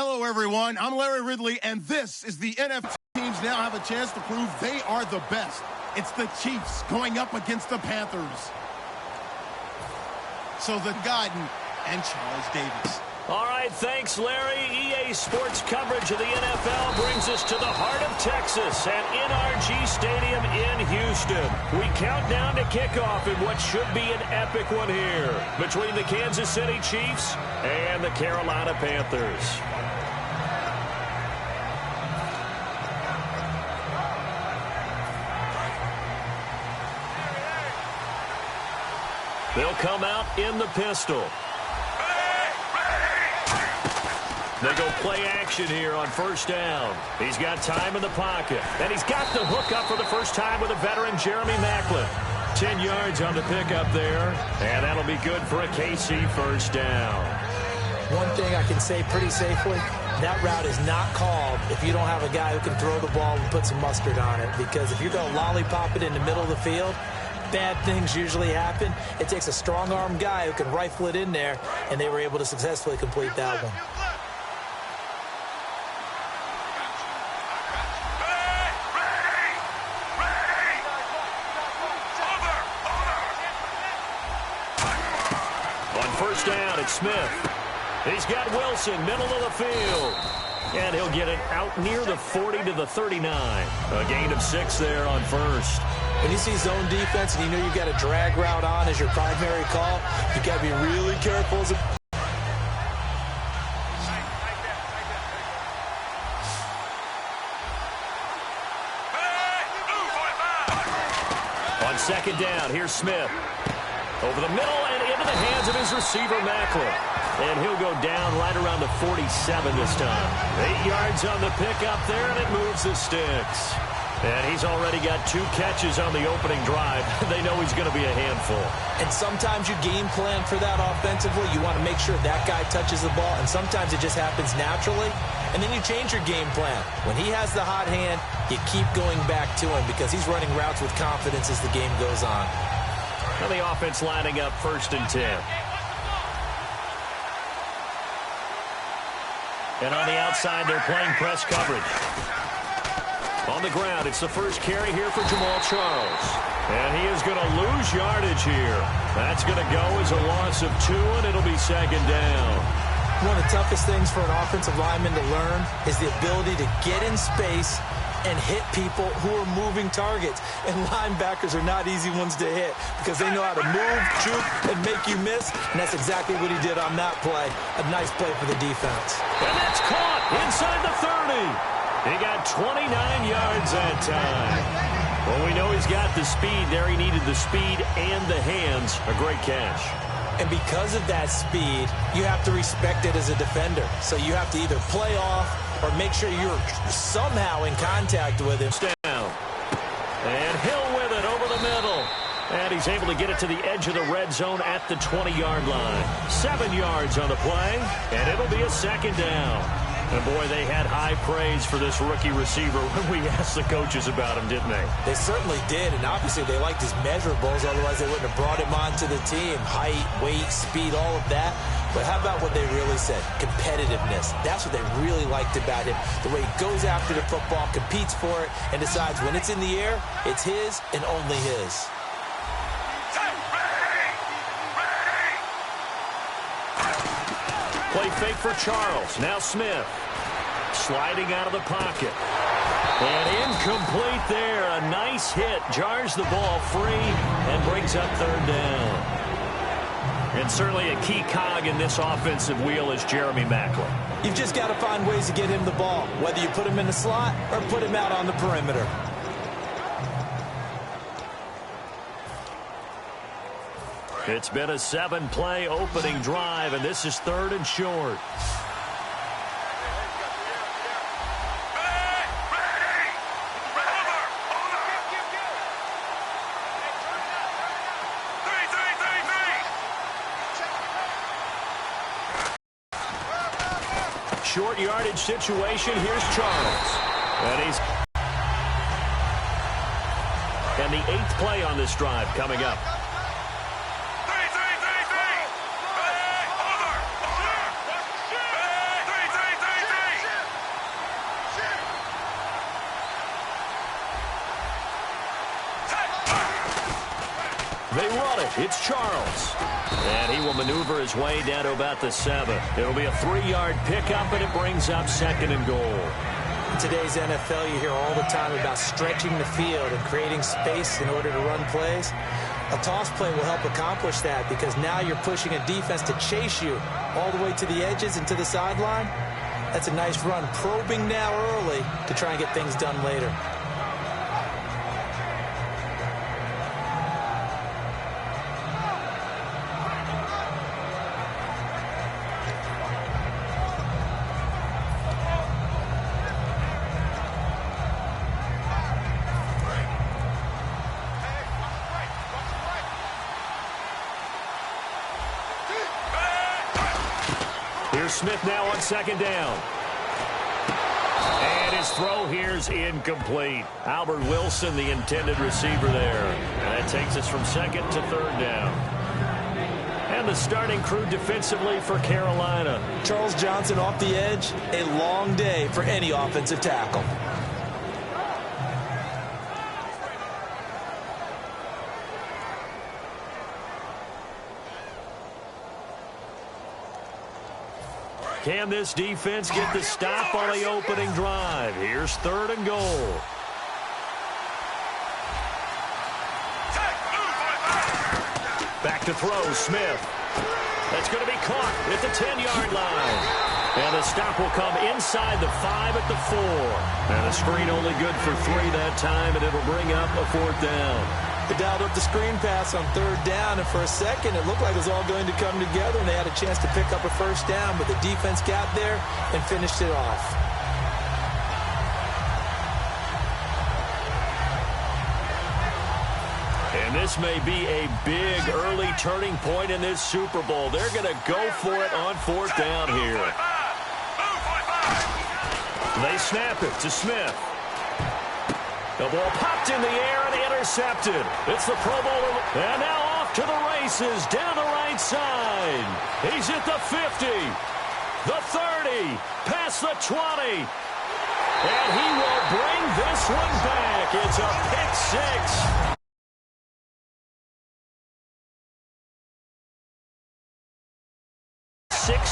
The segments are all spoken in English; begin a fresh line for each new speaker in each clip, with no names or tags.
Hello, everyone. I'm Larry Ridley, and this is the NFC. Teams now have a chance to prove they are the best. It's the Chiefs going up against the Panthers. So the Godden and Charles Davis.
All right, thanks, Larry. EA Sports coverage of the NFL brings us to the heart of Texas at NRG Stadium in Houston. We count down to kickoff in what should be an epic one here between the Kansas City Chiefs and the Carolina Panthers. They'll come out in the pistol. They go play action here on first down. He's got time in the pocket. And he's got the hook up for the first time with a veteran, Jeremy Maclin. 10 yards on the pickup there. And that'll be good for a KC first down.
One thing I can say pretty safely, that route is not called if you don't have a guy who can throw the ball and put some mustard on it. Because if you're going to lollipop it in the middle of the field, bad things usually happen. It takes a strong-arm guy who can rifle it in there, and they were able to successfully complete that one.
First down, it's Smith. He's got Wilson, middle of the field. And he'll get it out near the 40 to the 39. A gain of 6 there on first.
When you see zone defense and you know you've got a drag route on as your primary call, you've got to be really careful.
On second down, here's Smith. Over the middle and into the hands of his receiver, Maclin. And he'll go down right around the 47 this time. 8 yards on the pickup there, and it moves the sticks. And he's already got 2 catches on the opening drive. They know he's going to be a handful.
And sometimes you game plan for that offensively. You want to make sure that guy touches the ball, and sometimes it just happens naturally. And then you change your game plan. When he has the hot hand, you keep going back to him because he's running routes with confidence as the game goes on.
Now the offense lining up 1st and 10. And on the outside, they're playing press coverage. On the ground, it's the first carry here for Jamal Charles. And he is going to lose yardage here. That's going to go as a loss of 2, and it'll be 2nd down.
One of the toughest things for an offensive lineman to learn is the ability to get in space and hit people who are moving targets. And linebackers are not easy ones to hit because they know how to move, juke, and make you miss. And that's exactly what he did on that play. A nice play for the defense.
And that's caught inside the 30. He got 29 yards that time. Well, we know he's got the speed there. He needed the speed and the hands. A great catch.
And because of that speed, you have to respect it as a defender. So you have to either play off or make sure you're somehow in contact with him.
Down. And Hill with it over the middle. And he's able to get it to the edge of the red zone at the 20-yard line. 7 yards on the play, and it'll be a 2nd down. And, boy, they had high praise for this rookie receiver when we asked the coaches about him, didn't they?
They certainly did, and obviously they liked his measurables. Otherwise, they wouldn't have brought him onto the team. Height, weight, speed, all of that. But how about what they really said? Competitiveness. That's what they really liked about him. The way he goes after the football, competes for it, and decides when it's in the air, it's his and only his.
Play fake for Charles. Now Smith. Sliding out of the pocket. And incomplete there. A nice hit. Jars the ball free and brings up 3rd down. And certainly a key cog in this offensive wheel is Jeremy Maclin.
You've just got to find ways to get him the ball, whether you put him in the slot or put him out on the perimeter.
It's been a 7-play opening drive, and this is 3rd and short. Short yardage situation. Here's Charles. And the 8th play on this drive coming up. They run it. It's Charles. And he will maneuver his way down to about the 7. It'll be a 3-yard pickup, and it brings up 2nd and goal.
In today's NFL, you hear all the time about stretching the field and creating space in order to run plays. A toss play will help accomplish that because now you're pushing a defense to chase you all the way to the edges and to the sideline. That's a nice run, probing now early to try and get things done later.
Smith now on 2nd down. And his throw here's incomplete. Albert Wilson, the intended receiver there. And that takes us from 2nd to 3rd down. And the starting crew defensively for Carolina.
Charles Johnson off the edge. A long day for any offensive tackle.
Can this defense get the stop on the opening drive? Here's 3rd and goal. Back to throw, Smith. That's going to be caught at the 10-yard line. And the stop will come inside the 5 at the 4. And a screen only good for 3 that time, and it'll bring up a 4th down.
They dialed up the screen pass on 3rd down, and for a second it looked like it was all going to come together, and they had a chance to pick up a 1st down, but the defense got there and finished it off.
And this may be a big early turning point in this Super Bowl. They're going to go for it on 4th down here. They snap it to Smith. The ball popped in the air and intercepted. It's the Pro Bowler. And now off to the races down the right side. He's at the 50, the 30, past the 20. And he will bring this one back. It's a pick 6.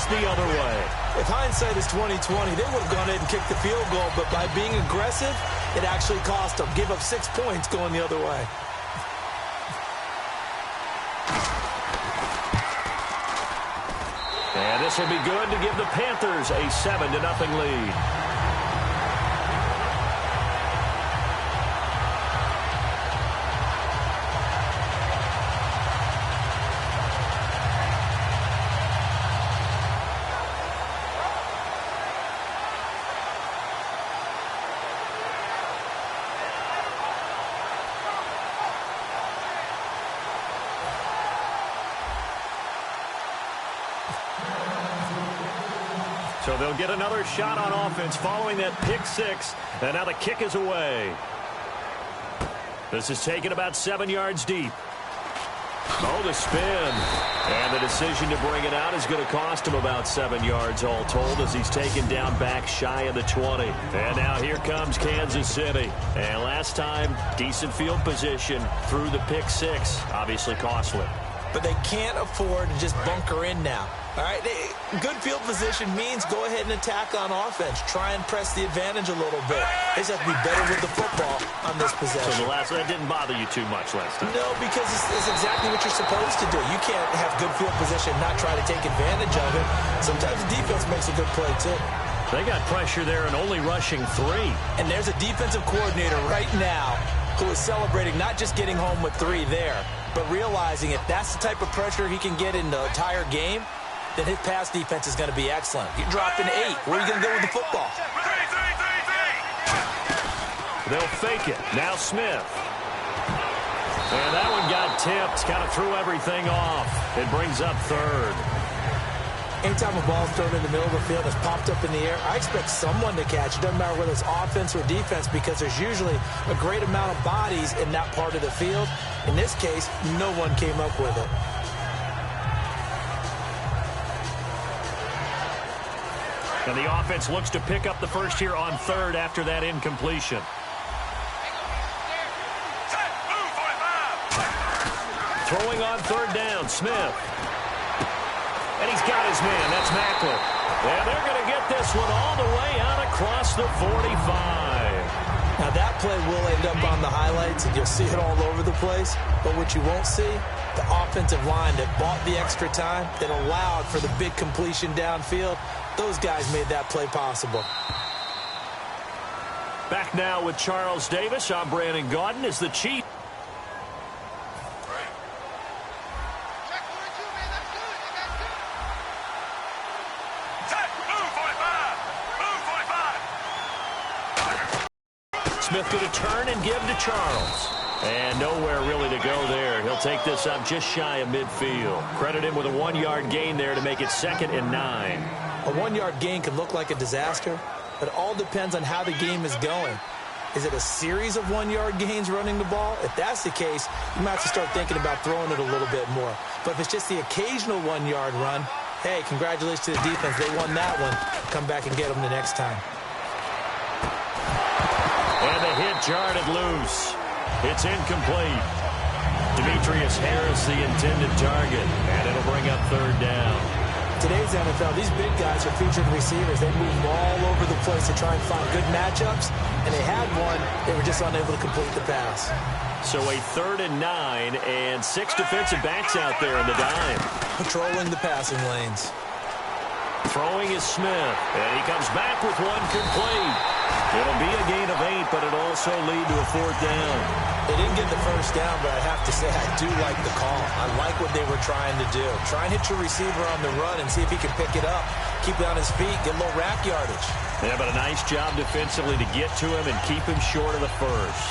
The other way.
If hindsight is 20/20, they would have gone ahead and kicked the field goal, but by being aggressive, it actually cost them. Give up 6 points going the other way.
And this will be good to give the Panthers a 7-0 lead. So they'll get another shot on offense following that pick 6. And now the kick is away. This is taken about 7 yards deep. Oh, the spin. And the decision to bring it out is going to cost him about 7 yards all told as he's taken down back shy of the 20. And now here comes Kansas City. And last time, decent field position through the pick 6. Obviously costly.
But they can't afford to just bunker in now. All right, good field position means go ahead and attack on offense. Try and press the advantage a little bit. They just have to be better with the football on this possession.
So that didn't bother you too much last time?
No, because it's exactly what you're supposed to do. You can't have good field position and not try to take advantage of it. Sometimes the defense makes a good play, too.
They got pressure there and only rushing 3.
And there's a defensive coordinator right now who is celebrating not just getting home with 3 there, but realizing if that's the type of pressure he can get in the entire game, then his pass defense is going to be excellent. You drop an 8. Where are you going to go with the football?
They'll fake it. Now Smith. And that one got tipped. Kind of threw everything off. It brings up 3rd.
Anytime a ball is thrown in the middle of the field that's popped up in the air, I expect someone to catch. It doesn't matter whether it's offense or defense because there's usually a great amount of bodies in that part of the field. In this case, no one came up with it.
And the offense looks to pick up the first here on 3rd after that incompletion. Throwing on third down, Smith. And he's got his man. That's Macklin. And they're going to get this one all the way out across the 45.
Now, that play will end up on the highlights, and you'll see it all over the place. But what you won't see, the offensive line that bought the extra time, that allowed for the big completion downfield, those guys made that play possible.
Back now with Charles Davis. I'm Brandon Gaudin as the Chiefs. Smith going to turn and give to Charles. And nowhere really to go there. He'll take this up just shy of midfield. Credit him with a 1-yard gain there to make it 2nd and 9.
A 1-yard gain can look like a disaster, but it all depends on how the game is going. Is it a series of 1-yard gains running the ball? If that's the case, you might have to start thinking about throwing it a little bit more. But if it's just the occasional 1-yard run, hey, congratulations to the defense. They won that one. Come back and get them the next time.
And the hit jarred it loose. It's incomplete. Demetrius Harris, the intended target, and it'll bring up third down.
Today's NFL, these big guys are featured receivers. They move all over the place to try and find good matchups, and they had one. They were just unable to complete the pass.
So a 3rd and 9, and 6 defensive backs out there in the dime.
Patrolling the passing lanes.
Throwing is Smith, and he comes back with one complete. It'll be a gain of 8, but it'll also lead to a 4th down.
They didn't get the first down, but I have to say I do like the call. I like what they were trying to do. Try and hit your receiver on the run and see if he can pick it up. Keep it on his feet, get a little rack yardage.
Yeah, but a nice job defensively to get to him and keep him short of the first.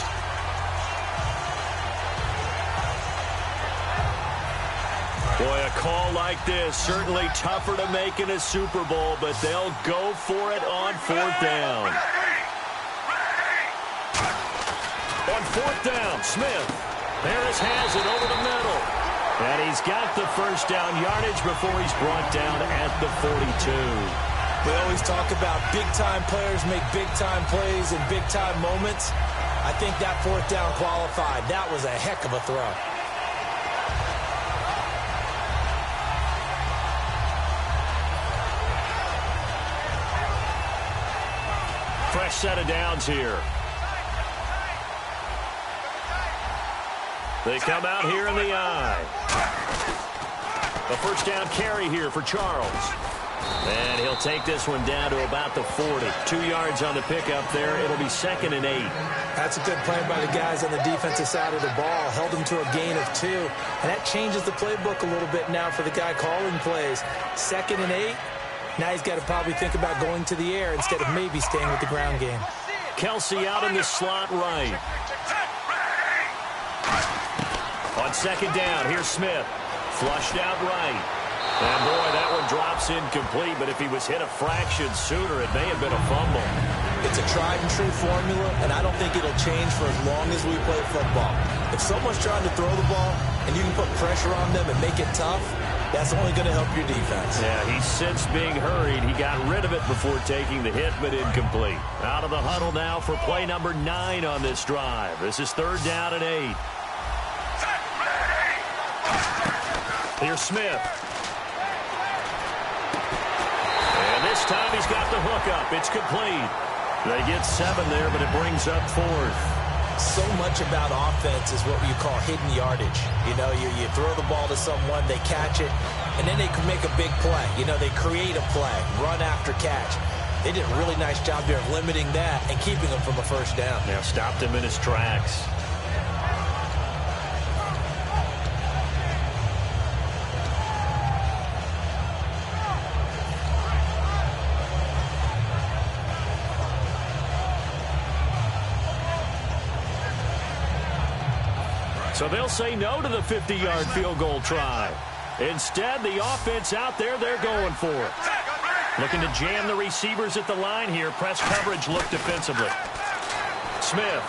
Boy, a call like this, certainly tougher to make in a Super Bowl, but they'll go for it on 4th down. On 4th down, Smith. Harris has it over the middle. And he's got the first down yardage before he's brought down at the 42.
We always talk about big-time players make big-time plays in big-time moments. I think that 4th down qualified. That was a heck of a throw.
Fresh set of downs here. They come out here in the eye. A first down carry here for Charles. And he'll take this one down to about the 40. 2 yards on the pickup there. It'll be 2nd and 8.
That's a good play by the guys on the defensive side of the ball. Held them to a gain of 2. And that changes the playbook a little bit now for the guy calling plays. 2nd and 8. Now he's got to probably think about going to the air instead of maybe staying with the ground game.
Kelsey out in the slot right. On 2nd down, here's Smith. Flushed out right. And boy, that one drops incomplete, but if he was hit a fraction sooner, it may have been a fumble.
It's a tried and true formula, and I don't think it'll change for as long as we play football. If someone's trying to throw the ball and you can put pressure on them and make it tough, that's only going to help your defense.
Yeah, he's since being hurried. He got rid of it before taking the hit, but incomplete. Out of the huddle now for play number 9 on this drive. This is 3rd down and 8. Here's Smith. And this time he's got the hook up. It's complete. They get 7 there, but it brings up 4th.
So much about offense is what you call hidden yardage. You know, you throw the ball to someone, they catch it, and then they can make a big play. You know, they create a play, run after catch. They did a really nice job there of limiting that and keeping him from a first down.
Now stopped him in his tracks. So they'll say no to the 50-yard field goal try. Instead, the offense out there, they're going for it. Looking to jam the receivers at the line here. Press coverage look defensively. Smith.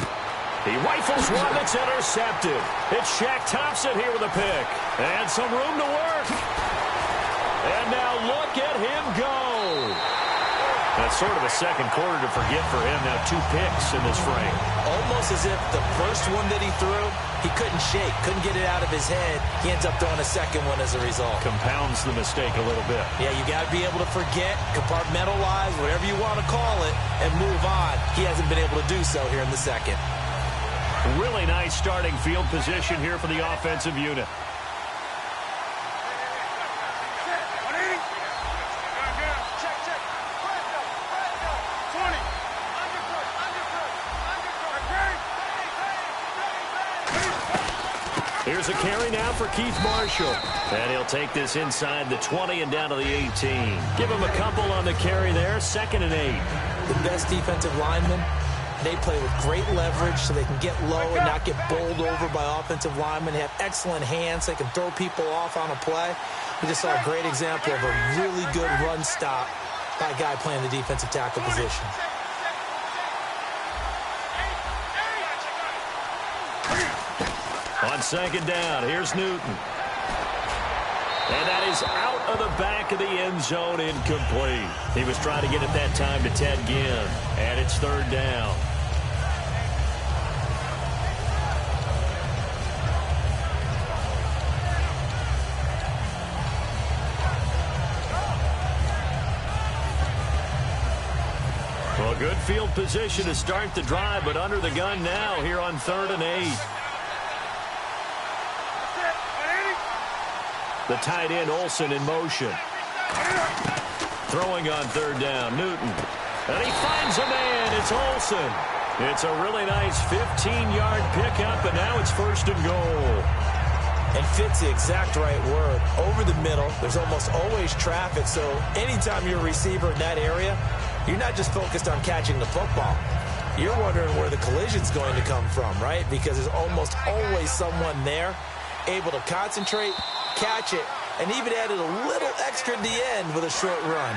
He rifles one that's intercepted. It's Shaq Thompson here with a pick. And some room to work. And now look at him go. That's sort of a second quarter to forget for him. Now 2 picks in this frame.
Almost as if the first one that he threw, he couldn't shake, couldn't get it out of his head. He ends up throwing a second one as a result.
Compounds the mistake a little bit.
Yeah, you got to be able to forget, compartmentalize, whatever you want to call it, and move on. He hasn't been able to do so here in the second.
Really nice starting field position here for the offensive unit. Here's a carry now for Keith Marshall. And he'll take this inside the 20 and down to the 18. Give him a couple on the carry there. 2nd and 8.
The best defensive linemen, they play with great leverage so they can get low and not get bowled over by offensive linemen. They have excellent hands. They can throw people off on a play. We just saw a great example of a really good run stop by a guy playing the defensive tackle position.
On 2nd down, here's Newton. And that is out of the back of the end zone, incomplete. He was trying to get it that time to Ted Ginn. And it's 3rd down. Well, good field position to start the drive, but under the gun now here on 3rd and 8. The tight end, Olsen, in motion. Throwing on 3rd down, Newton. And he finds a man. It's Olsen. It's a really nice 15-yard pickup, and now it's 1st and goal.
And fit's the exact right word. Over the middle, there's almost always traffic, so anytime you're a receiver in that area, you're not just focused on catching the football. You're wondering where the collision's going to come from, right? Because there's almost always someone there able to concentrate, catch it, and even added a little extra at the end with a short run.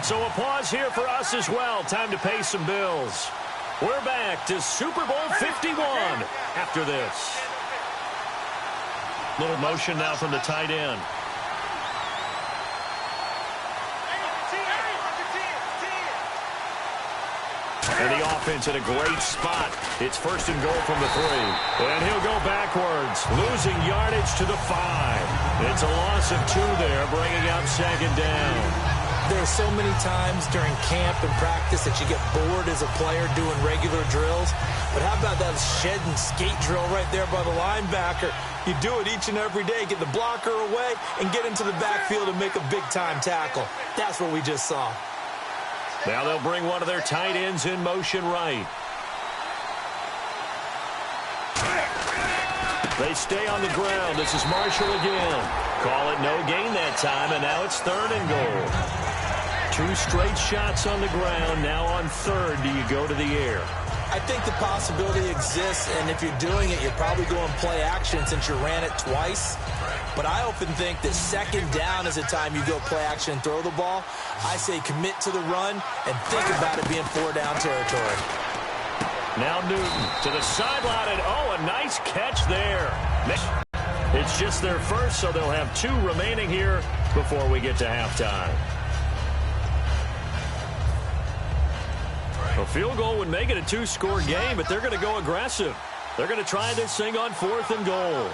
So a pause here for us as well. Time to pay some bills. We're back to Super Bowl 51 after this. Little motion now from the tight end. And the offense in a great spot. It's 1st and goal from the 3. And he'll go backwards, losing yardage to the 5. It's a loss of 2 there, bringing up 2nd down.
There are so many times during camp and practice that you get bored as a player doing regular drills. But how about that shed and skate drill right there by the linebacker? You do it each and every day. Get the blocker away and get into the backfield and make a big-time tackle. That's what we just saw.
Now they'll bring one of their tight ends in motion right. They stay on the ground. This is Marshall again. Call it no gain that time, and now it's 3rd and goal. 2 straight shots on the ground. Now on 3rd, do you go to the air?
I think the possibility exists, and if you're doing it, you're probably going play action since you ran it twice. But I often think that 2nd down is the time you go play action and throw the ball. I say commit to the run and think about it being 4-down territory.
Now Newton to the sideline, and oh, a nice catch there. It's just their first, so they'll have 2 remaining here before we get to halftime. A field goal would make it a 2-score game, but they're going to go aggressive. They're going to try this thing on 4th and goal.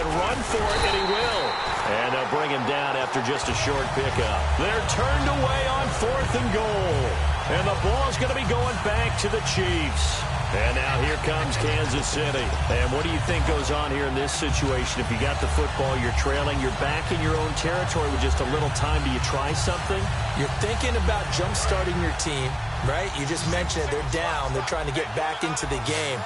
Run for it, and he will. And they'll bring him down after just a short pickup. They're turned away on 4th and goal. And the ball's going to be going back to the Chiefs. And now here comes Kansas City. And what do you think goes on here in this situation? If you got the football, you're trailing, you're back in your own territory with just a little time. Do you try something?
You're thinking about jump-starting your team, right? You just mentioned it. They're down. They're trying to get back into the game.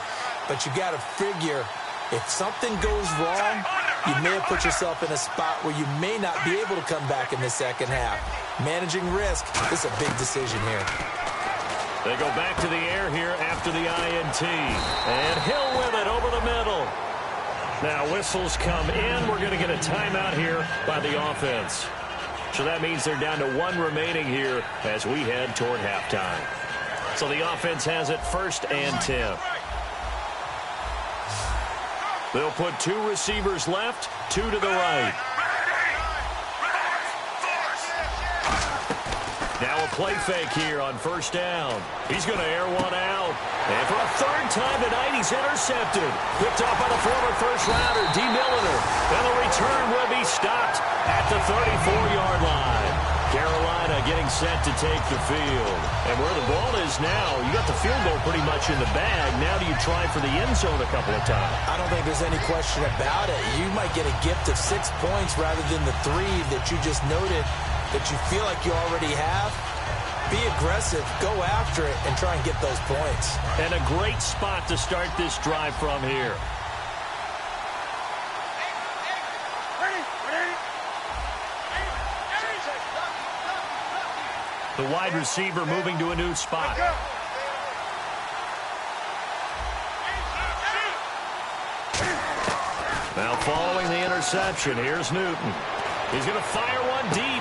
But you got to figure, if something goes wrong, you may have put yourself in a spot where you may not be able to come back in the second half. Managing risk is a big decision here.
They go back to the air here after the INT. And Hill with it over the middle. Now whistles come in. We're going to get a timeout here by the offense. So that means they're down to 1 remaining here as we head toward halftime. So the offense has it 1st and 10. They'll put 2 receivers left, 2 to the right. Now a play fake here on 1st down. He's going to air one out. And for a 3rd time tonight, he's intercepted. Picked off by the former first-rounder, D. Milliner. And the return will be stopped at the 34-yard line. Carolina getting set to take the field. And where the ball is now, you got the field goal pretty much in the bag. Now do you try for the end zone a couple of times?
I don't think there's any question about it. You might get a gift of 6 points rather than the 3 that you just noted that you feel like you already have. Be aggressive, go after it, and try and get those points.
And a great spot to start this drive from here. The wide receiver moving to a new spot. Now following the interception, here's Newton. He's going to fire one deep.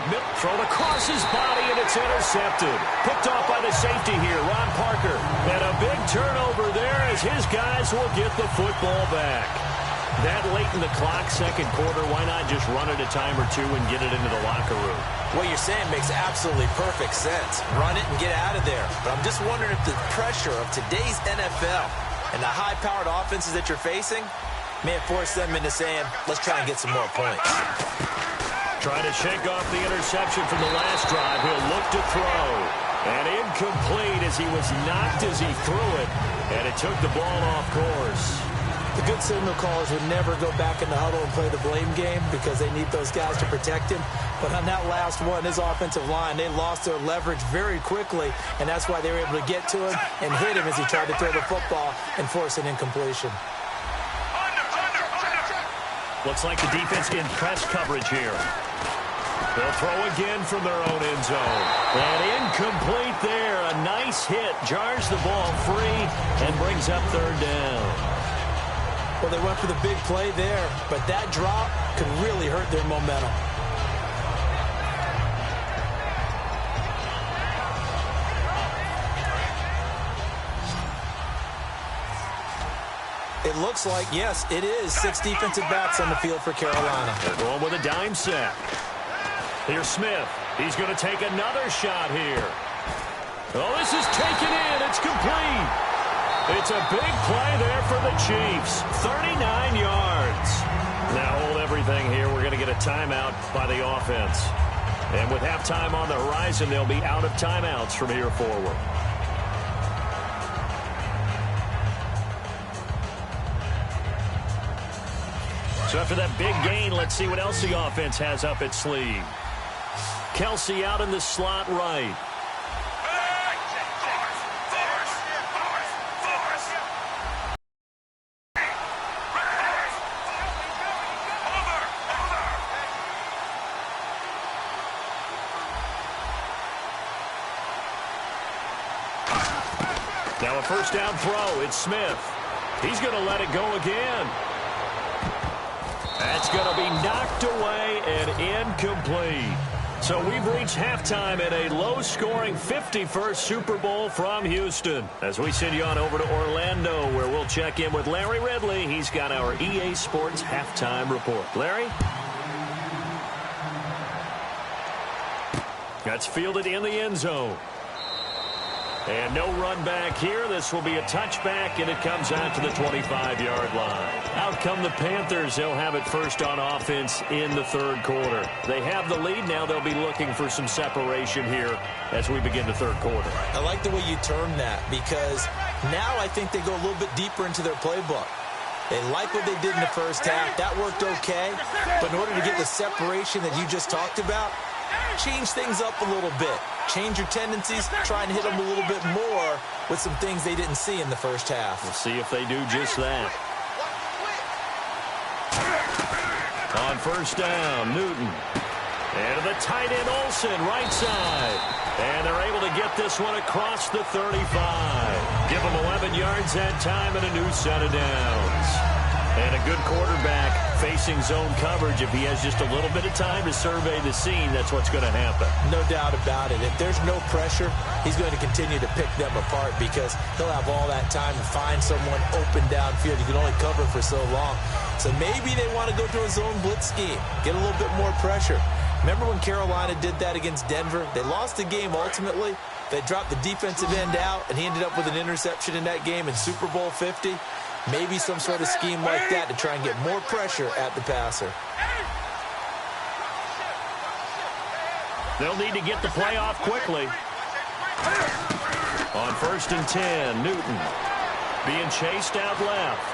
Thrown across his body, and it's intercepted. Picked off by the safety here, Ron Parker. And a big turnover there as his guys will get the football back. That late in the clock, 2nd quarter, why not just run it a time or 2 and get it into the locker room?
What you're saying makes absolutely perfect sense. Run it and get out of there. But I'm just wondering if the pressure of today's NFL and the high-powered offenses that you're facing may have forced them into saying, let's try and get some more points.
Trying to shake off the interception from the last drive. He'll look to throw. And incomplete as he was knocked as he threw it. And it took the ball off course.
The good signal callers would never go back in the huddle and play the blame game because they need those guys to protect him. But on that last one, his offensive line, they lost their leverage very quickly, and that's why they were able to get to him and hit him as he tried to throw the football and force an incompletion.
Looks like the defense in press coverage here. They'll throw again from their own end zone. And incomplete there. A nice hit. Jars the ball free and brings up 3rd down.
Well, they went for the big play there, but that drop could really hurt their momentum. It looks like, yes, it is 6 defensive backs on the field for Carolina.
They're going with a dime set. Here's Smith. He's going to take another shot here. Oh, this is taken in. It's complete. It's a big play there for the Chiefs. 39 yards. Now hold everything here. We're going to get a timeout by the offense. And with halftime on the horizon, they'll be out of timeouts from here forward. So after that big gain, let's see what else the offense has up its sleeve. Kelsey out in the slot right. Now a 1st down throw. It's Smith. He's going to let it go again. That's going to be knocked away and incomplete. So we've reached halftime in a low-scoring 51st Super Bowl from Houston. As we send you on over to Orlando, where we'll check in with Larry Ridley. He's got our EA Sports halftime report. Larry? That's fielded in the end zone. And no run back here. This will be a touchback, and it comes out to the 25-yard line. Out come the Panthers. They'll have it first on offense in the 3rd quarter. They have the lead. Now they'll be looking for some separation here as we begin the 3rd quarter.
I like the way you term that because now I think they go a little bit deeper into their playbook. They like what they did in the first half. That worked okay. But in order to get the separation that you just talked about, change things up a little bit. Change your tendencies, try and hit them a little bit more with some things they didn't see in the first half.
We'll see if they do just that. On 1st down, Newton. And the tight end, Olsen, right side. And they're able to get this one across the 35. Give them 11 yards that time and a new set of downs. And a good quarterback facing zone coverage. If he has just a little bit of time to survey the scene, that's what's going to happen.
No doubt about it. If there's no pressure, he's going to continue to pick them apart because he'll have all that time to find someone open downfield. You can only cover for so long. So maybe they want to go to a zone blitz scheme, get a little bit more pressure. Remember when Carolina did that against Denver? They lost the game ultimately. They dropped the defensive end out, and he ended up with an interception in that game in Super Bowl 50. Maybe some sort of scheme like that to try and get more pressure at the passer.
They'll need to get the play off quickly. On 1st and 10, Newton being chased out left.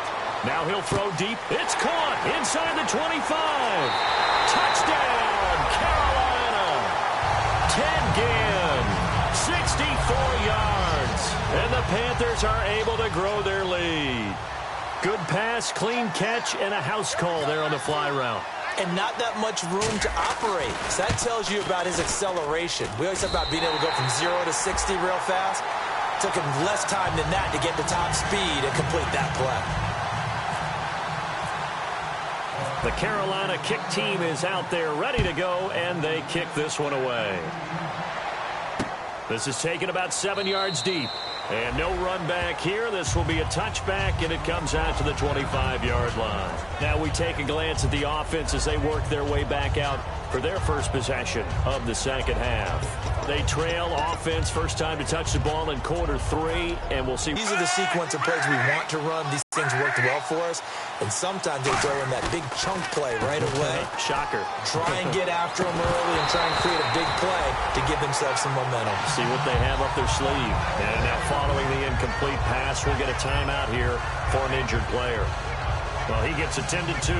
Now he'll throw deep. It's caught inside the 25. Touchdown, Carolina. Ted Ginn, 64 yards. And the Panthers are able to grow their lead. Good pass, clean catch, and a house call there on the fly route.
And not that much room to operate. So that tells you about his acceleration. We always talk about being able to go from 0 to 60 real fast. It took him less time than that to get the top speed and complete that play.
The Carolina kick team is out there ready to go, and they kick this one away. This is taken about 7 yards deep. And no run back here. This will be a touchback, and it comes out to the 25-yard line. Now we take a glance at the offense as they work their way back out for their first possession of the second half. They trail offense, first time to touch the ball in quarter 3, and we'll see.
These are the sequence of plays we want to run. These things worked well for us, and sometimes they throw in that big chunk play right away.
Shocker.
Try and get after them early and try and create a big play to give themselves some momentum.
See what they have up their sleeve. And now following the incomplete pass, we'll get a timeout here for an injured player. Well, he gets attended to.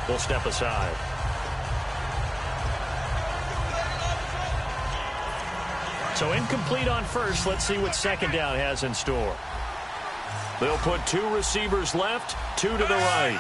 We'll step aside. So incomplete on first. Let's see what second down has in store. They'll put 2 receivers left, 2 to the right.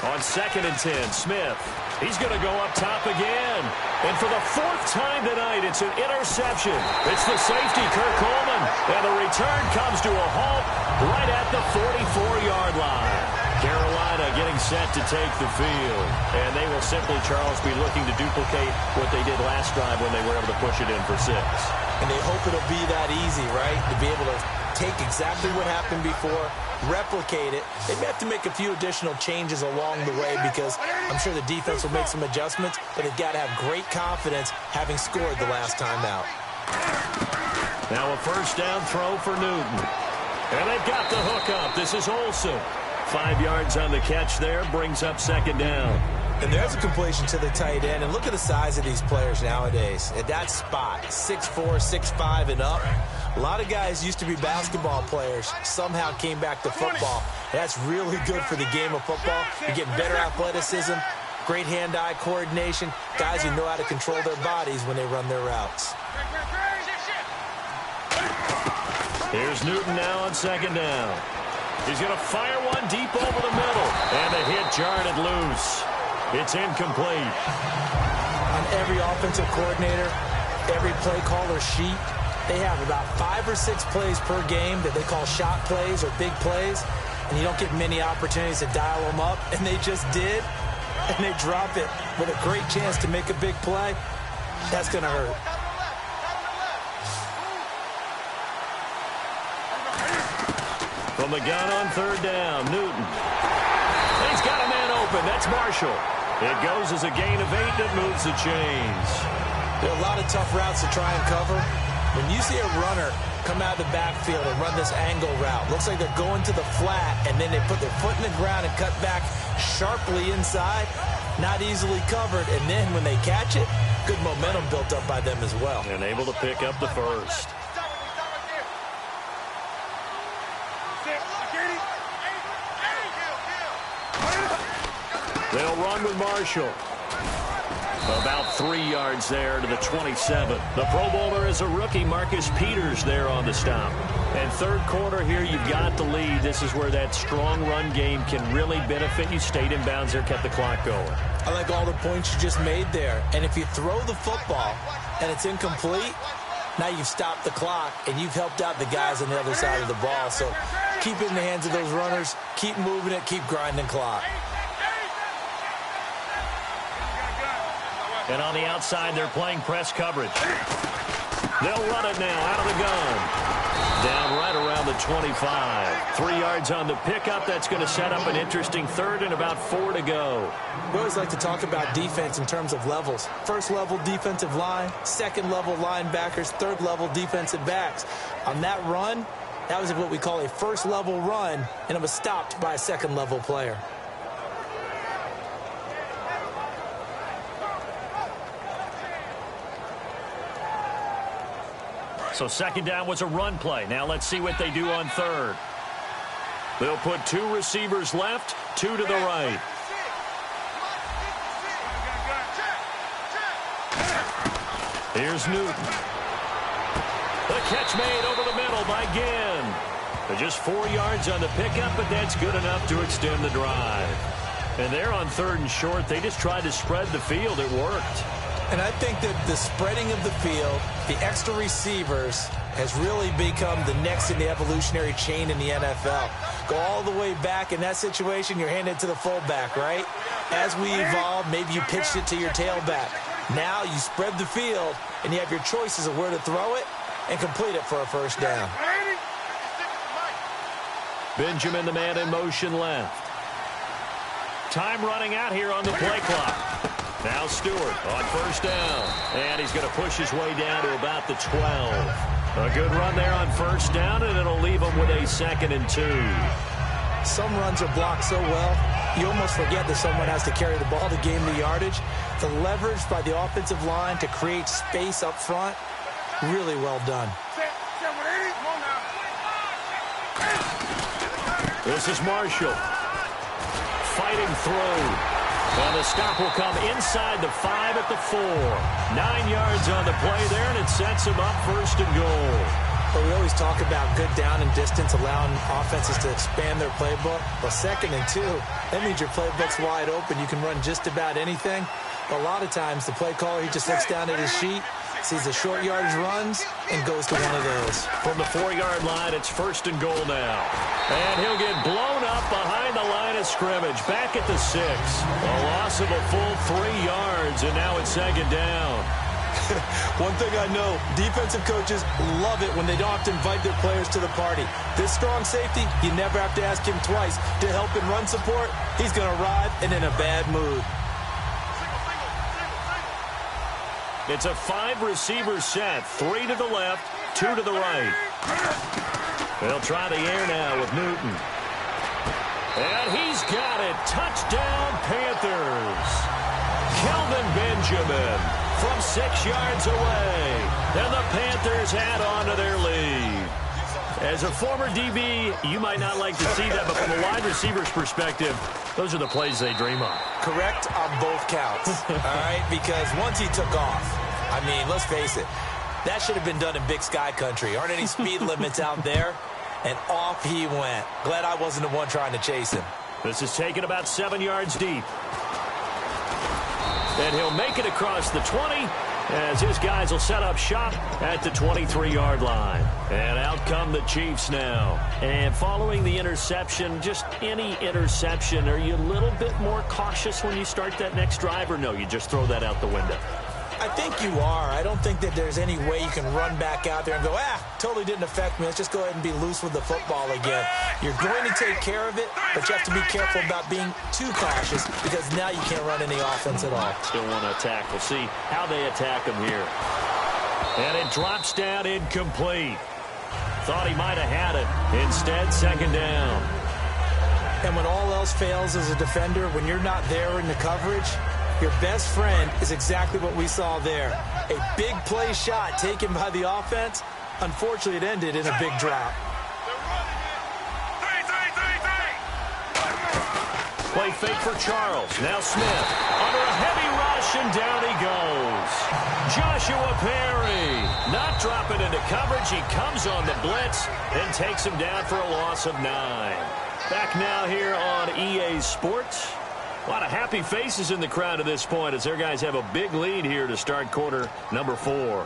On 2nd and 10, Smith. He's going to go up top again. And for the 4th time tonight, it's an interception. It's the safety, Kirk Coleman. And the return comes to a halt right at the 44-yard line. Carolina getting set to take the field. And they will simply, Charles, be looking to duplicate what they did last drive when they were able to push it in for 6.
And they hope it'll be that easy, right? To be able to take exactly what happened before, replicate it. They may have to make a few additional changes along the way because I'm sure the defense will make some adjustments, but they've got to have great confidence having scored the last time out.
Now a first down throw for Newton. And they've got the hook up. This is Olsen. 5 yards on the catch there, brings up 2nd down.
And there's a completion to the tight end. And look at the size of these players nowadays. At that spot, 6'4", 6'5", and up. A lot of guys used to be basketball players, somehow came back to football. That's really good for the game of football. You're getting better athleticism, great hand-eye coordination, guys who know how to control their bodies when they run their routes.
Here's Newton now on 2nd down. He's going to fire one deep over the middle. And the hit jarred it loose. It's incomplete.
On every offensive coordinator, every play caller sheet, they have about 5 or 6 plays per game that they call shot plays or big plays. And you don't get many opportunities to dial them up. And they just did. And they drop it with a great chance to make a big play. That's going to hurt.
From the gun on 3rd down, Newton. He's got a man open. That's Marshall. It goes as a gain of 8 that moves the chains.
There are a lot of tough routes to try and cover. When you see a runner come out of the backfield and run this angle route, looks like they're going to the flat, and then they put their foot in the ground and cut back sharply inside. Not easily covered, and then when they catch it, good momentum built up by them as well.
And able to pick up the first. They'll run with Marshall. About 3 yards there to the 27. The Pro Bowler is a rookie, Marcus Peters, there on the stop. And 3rd quarter here, you've got the lead. This is where that strong run game can really benefit you. Stayed in bounds there, kept the clock going.
I like all the points you just made there. And if you throw the football and it's incomplete, Now you've stopped the clock, and you've helped out the guys on the other side of the ball. So keep it in the hands of those runners. Keep moving it. Keep grinding clock.
And on the outside, they're playing press coverage. They'll run it now out of the gun. Down right around the 25. 3 yards on the pickup. That's going to set up an interesting third and about 4 to go.
We always like to talk about defense in terms of levels. First level defensive line, second level linebackers, third level defensive backs. On that run, that was what we call a first level run, and it was stopped by a second level player.
So second down was a run play. Now let's see what they do on third. They'll put 2 receivers left, 2 to the right. Here's Newton. The catch made over the middle by Ginn. They're just 4 yards on the pickup, but that's good enough to extend the drive. And they're on third and short. They just tried to spread the field. It worked.
And I think that the spreading of the field, the extra receivers, has really become the next in the evolutionary chain in the NFL. Go all the way back in that situation, you're handed to the fullback, right? As we evolve, maybe you pitched it to your tailback. Now you spread the field, and you have your choices of where to throw it and complete it for a first down.
Benjamin, the man in motion left. Time running out here on the play clock. Now Stewart on first down. And he's going to push his way down to about the 12. A good run there on first down, and it'll leave him with a 2nd and 2.
Some runs are blocked so well, you almost forget that someone has to carry the ball to gain the yardage. The leverage by the offensive line to create space up front, really well done.
This is Marshall. Fighting through. And the stop will come inside the 5 at the 4. 9 yards on the play there, and it sets him up 1st and goal.
But we always talk about good down and distance, allowing offenses to expand their playbook. Well, 2nd and 2, that means your playbook's wide open. You can run just about anything. But a lot of times, the play caller, he just looks down at his sheet, sees the short yardage runs, and goes to one of those.
From the 4-yard line, it's 1st and goal now. And he'll get blown up behind the line of scrimmage. Back at the 6. A loss of a full 3 yards, and now it's 2nd down.
One thing I know, defensive coaches love it when they don't have to invite their players to the party. This strong safety, you never have to ask him twice to help in run support. He's going to arrive and in a bad mood.
It's a 5-receiver set. 3 to the left, 2 to the right. They'll try the air now with Newton. And he's got it. Touchdown, Panthers. Kelvin Benjamin from 6 yards away. And the Panthers add on to their lead. As a former DB, you might not like to see that, but from a wide receiver's perspective, those are the plays they dream of.
Correct on both counts, all right? Because once he took off, I mean, let's face it, that should have been done in Big Sky country. Aren't any speed limits out there? And off he went. Glad I wasn't the one trying to chase him.
This is taken about 7 yards deep. And he'll make it across the 20 as his guys will set up shop at the 23-yard line. And out come the Chiefs now. And following the interception, just any interception, are you a little bit more cautious when you start that next drive, or no, you just throw that out the window?
I think you are. I don't think that there's any way you can run back out there and go, totally didn't affect me. Let's just go ahead and be loose with the football again. You're going to take care of it, but you have to be careful about being too cautious because now you can't run any offense at all.
Still want to attack. We'll see how they attack him here. And it drops down incomplete. Thought he might have had it. Instead, 2nd down.
And when all else fails as a defender, when you're not there in the coverage, your best friend is exactly what we saw there. A big play shot taken by the offense. Unfortunately, it ended in a big drop.
Play fake for Charles. Now Smith. Under a heavy rush, and down he goes. Joshua Perry not dropping into coverage. He comes on the blitz and takes him down for a loss of 9. Back now here on EA Sports. A lot of happy faces in the crowd at this point as their guys have a big lead here to start quarter number 4.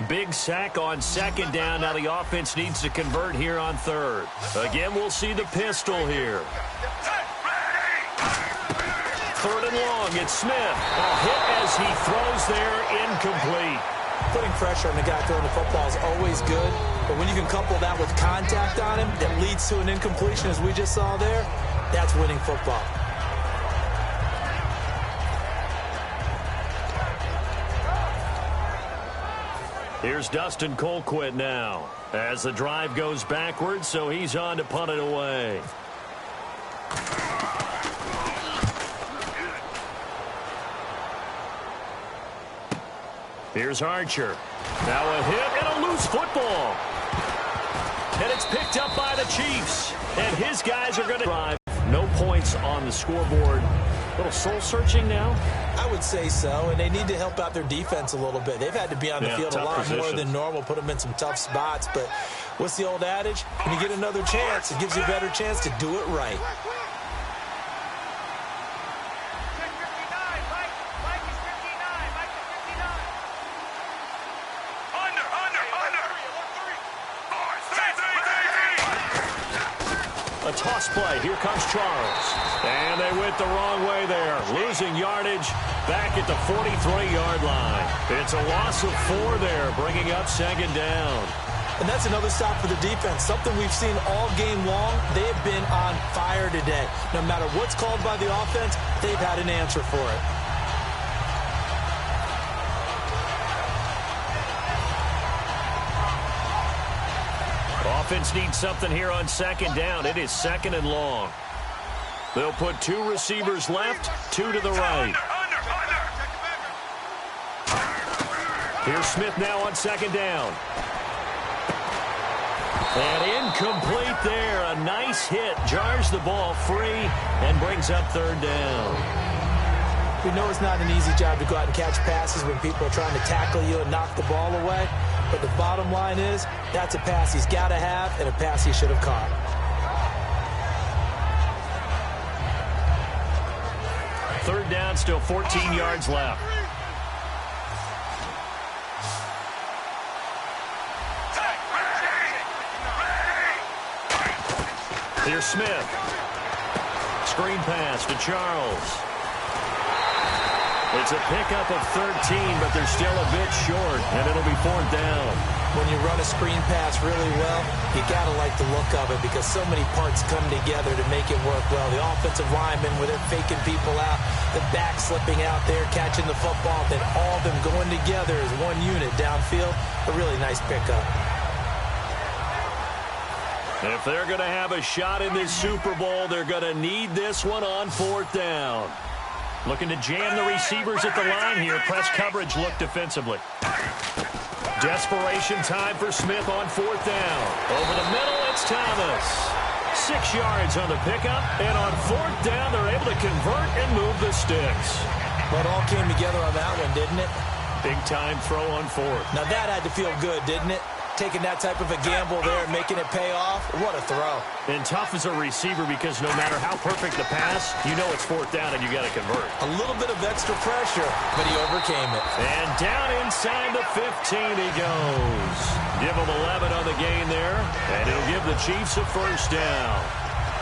Big sack on second down. Now the offense needs to convert here on third. Again, we'll see the pistol here. Third and long, it's Smith. A hit as he throws there, incomplete.
Putting pressure on the guy throwing the football is always good, but when you can couple that with contact on him that leads to an incompletion, as we just saw there, that's winning football.
Here's Dustin Colquitt now as the drive goes backwards, so he's on to punt it away. Here's Archer. Now a hit and a loose football. And it's picked up by the Chiefs. And his guys are going to drive. No points on the scoreboard. A little soul-searching now?
I would say so, and they need to help out their defense a little bit. They've had to be on the field a lot more than normal, put them in some tough spots. But what's the old adage? When you get another chance, it gives you a better chance to do it right.
A toss play. Here comes Charles. And they went the wrong way there. Losing yardage back at the 43-yard line. It's a loss of 4 there, bringing up second down.
And that's another stop for the defense. Something we've seen all game long. They have been on fire today. No matter what's called by the offense, they've had an answer for it.
Offense needs something here on second down. It is second and long. They'll put 2 receivers left, 2 to the right. Here's Smith now on second down. And incomplete there. A nice hit. Jars the ball free and brings up third down.
We know it's not an easy job to go out and catch passes when people are trying to tackle you and knock the ball away. But the bottom line is, that's a pass he's got to have and a pass he should have caught.
Third down, still 14 yards left. Here's Smith. Screen pass to Charles. It's a pickup of 13, but they're still a bit short, and it'll be 4th down.
When you run a screen pass really well, you got to like the look of it because so many parts come together to make it work well. The offensive linemen, where they're faking people out, the back slipping out there, catching the football, then all of them going together as one unit downfield. A really nice pickup.
If they're going to have a shot in this Super Bowl, they're going to need this one on 4th down. Looking to jam the receivers at the line here. Press coverage look defensively. Desperation time for Smith on 4th down. Over the middle, it's Thomas. 6 yards on the pickup, and on 4th down, they're able to convert and move the sticks.
Well, it all came together on that one, didn't it?
Big-time throw on 4th.
Now, that had to feel good, didn't it? Taking that type of a gamble there and making it pay off. What a throw.
And tough as a receiver because no matter how perfect the pass, you know it's 4th down and you got to convert.
A little bit of extra pressure, but he overcame it.
And down inside the 15 he goes. Give him 11 on the gain there, and it'll give the Chiefs a 1st down.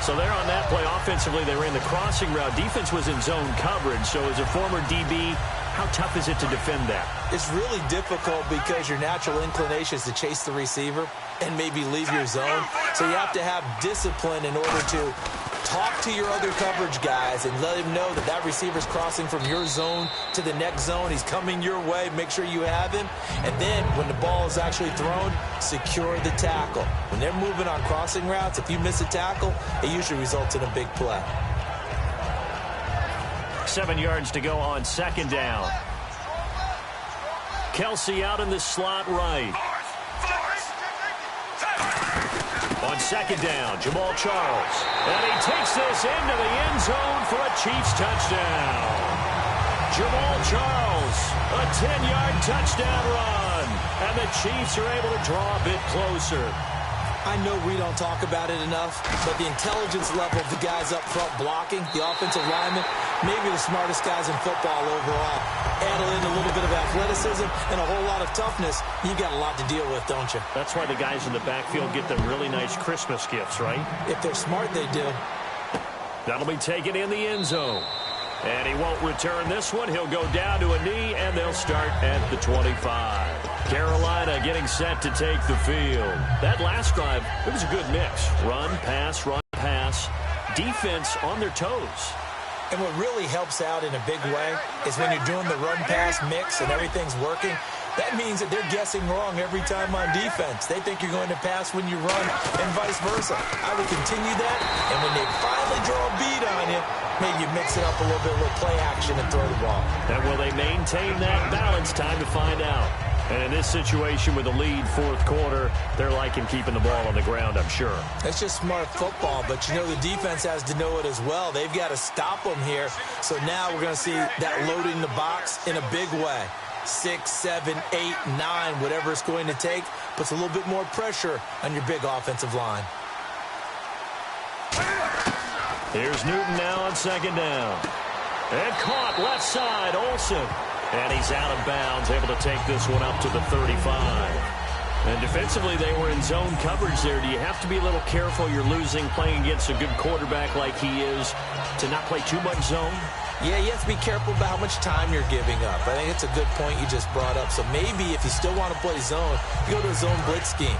So there on that play, offensively, they ran the crossing route. Defense was in zone coverage, so as a former DB, how tough is it to defend that?
It's really difficult because your natural inclination is to chase the receiver and maybe leave your zone. So you have to have discipline in order to talk to your other coverage guys and let him know that that receiver's crossing from your zone to the next zone. He's coming your way. Make sure you have him. And then when the ball is actually thrown, secure the tackle. When they're moving on crossing routes, if you miss a tackle, it usually results in a big play.
7 yards to go on 2nd down. Kelsey out in the slot right. On 2nd down, Jamal Charles. And he takes this into the end zone for a Chiefs touchdown. Jamal Charles, a 10-yard touchdown run. And the Chiefs are able to draw a bit closer.
I know we don't talk about it enough, but the intelligence level of the guys up front blocking, the offensive linemen, maybe the smartest guys in football overall. add in a little bit of athleticism and a whole lot of toughness, you've got a lot to deal with, don't you?
That's why the guys in the backfield get them really nice Christmas gifts, right?
If they're smart, they do.
That'll be taken in the end zone. And he won't return this one. He'll go down to a knee, and they'll start at the 25. Carolina getting set to take the field. That last drive, it was a good mix. Run, pass, defense on their toes.
And what really helps out in a big way is when you're doing the run-pass mix and everything's working, that means that they're guessing wrong every time on defense. They think you're going to pass when you run and vice versa. I would continue that, and when they finally draw a beat on you, maybe you mix it up a little bit with play action and throw the ball.
And will they maintain that balance? Time to find out. And in this situation with the lead fourth quarter, they're liking keeping the ball on the ground, I'm sure.
It's just smart football, but you know the defense has to know it as well. They've got to stop them here. So now we're going to see that loading the box in a big way. 6, 7, 8, 9, whatever it's going to take, puts a little bit more pressure on your big offensive line.
Here's Newton now on second down. And caught left side, Olsen. And he's out of bounds, able to take this one up to the 35. And defensively, they were in zone coverage there. Do you have to be a little careful? You're losing, playing against a good quarterback like he is, to not play too much zone?
Yeah, you have to be careful about how much time you're giving up. I think it's a good point you just brought up. So maybe if you still want to play zone, you go to a zone blitz scheme.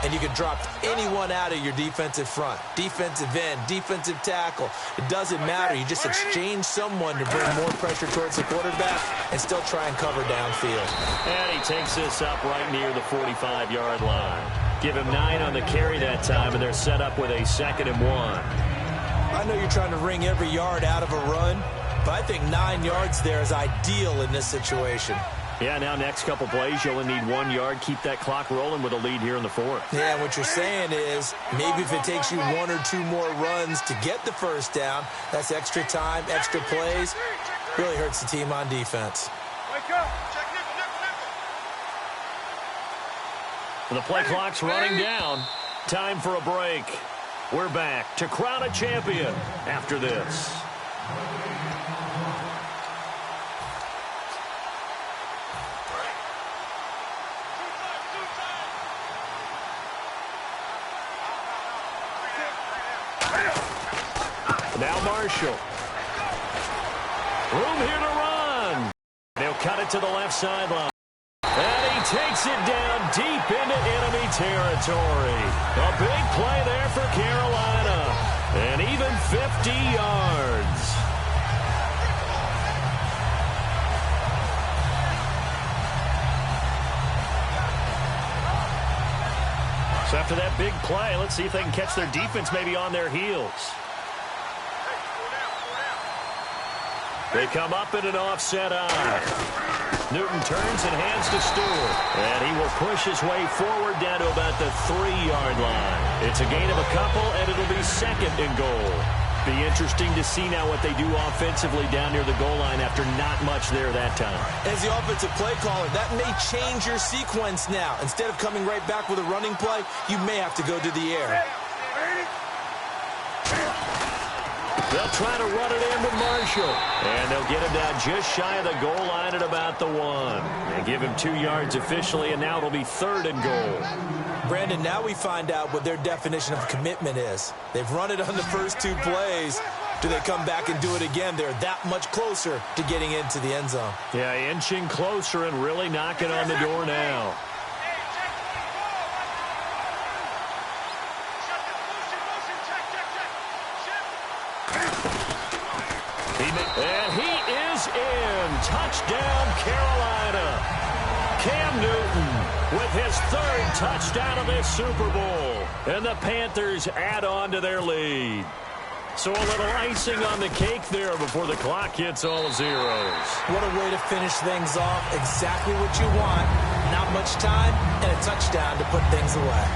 And you can drop anyone out of your defensive front. Defensive end, defensive tackle. It doesn't matter. You just exchange someone to bring more pressure towards the quarterback and still try and cover downfield.
And he takes this up right near the 45-yard line. Give him 9 on the carry that time, and they're set up with a 2nd and 1.
I know you're trying to wring every yard out of a run, but I think 9 yards there is ideal in this situation.
Yeah, now next couple plays, you only need 1 yard. Keep that clock rolling with a lead here in the fourth.
Yeah, what you're saying is maybe if it takes you 1 or 2 more runs to get the first down, that's extra time, extra plays. Really hurts the team on defense.
The play clock's running down. Time for a break. We're back to crown a champion after this. Now Marshall. Room here to run. They'll cut it to the left sideline. And he takes it down deep into enemy territory. A big play there for Carolina. And even 50 yards. So after that big play, let's see if they can catch their defense maybe on their heels. They come up in an offset eye. Newton turns and hands to Stewart. And he will push his way forward down to about the 3-yard line. It's a gain of a couple, and it'll be 2nd and goal. Be interesting to see now what they do offensively down near the goal line after not much there that time.
As the offensive play caller, that may change your sequence now. Instead of coming right back with a running play, you may have to go to the air.
They'll try to run it in with Marshall. And they'll get him down just shy of the goal line at about the 1. And give him 2 yards officially, and now it'll be 3rd and goal.
Brandon, now we find out what their definition of commitment is. They've run it on the first 2 plays. Do they come back and do it again? They're that much closer to getting into the end zone.
Yeah, inching closer and really knocking on the door now. And he is in. Touchdown, Carolina. Cam Newton with his 3rd touchdown of this Super Bowl. And the Panthers add on to their lead. So a little icing on the cake there before the clock hits all zeros.
What a way to finish things off. Exactly what you want. Not much time and a touchdown to put things away.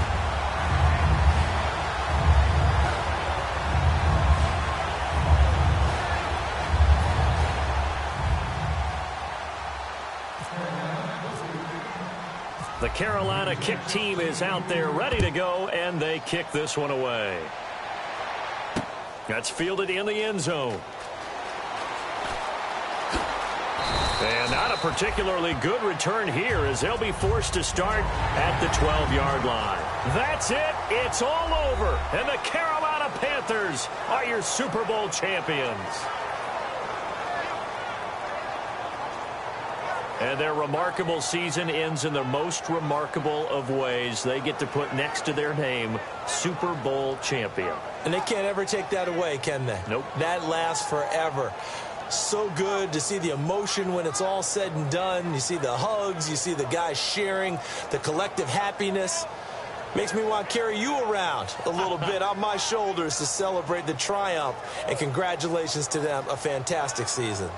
The Carolina kick team is out there ready to go, and they kick this one away. That's fielded in the end zone. And not particularly good return here as they'll be forced to start at the 12-yard line. That's it. It's all over. And the Carolina Panthers are your Super Bowl champions. And their remarkable season ends in the most remarkable of ways. They get to put next to their name, Super Bowl champion.
And they can't ever take that away, can they?
Nope.
That lasts forever. So good to see the emotion when it's all said and done. You see the hugs, you see the guys sharing, the collective happiness. Makes me want to carry you around a little bit on my shoulders to celebrate the triumph. And congratulations to them, a fantastic season.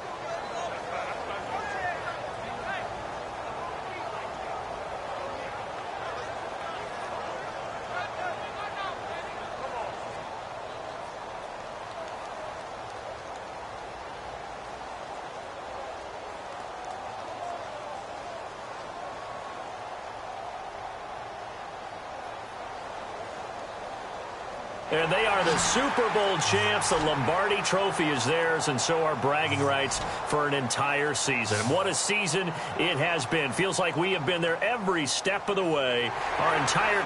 And they are the Super Bowl champs. The Lombardi Trophy is theirs, and so are bragging rights for an entire season. And what a season it has been. Feels like we have been there every step of the way. Our entire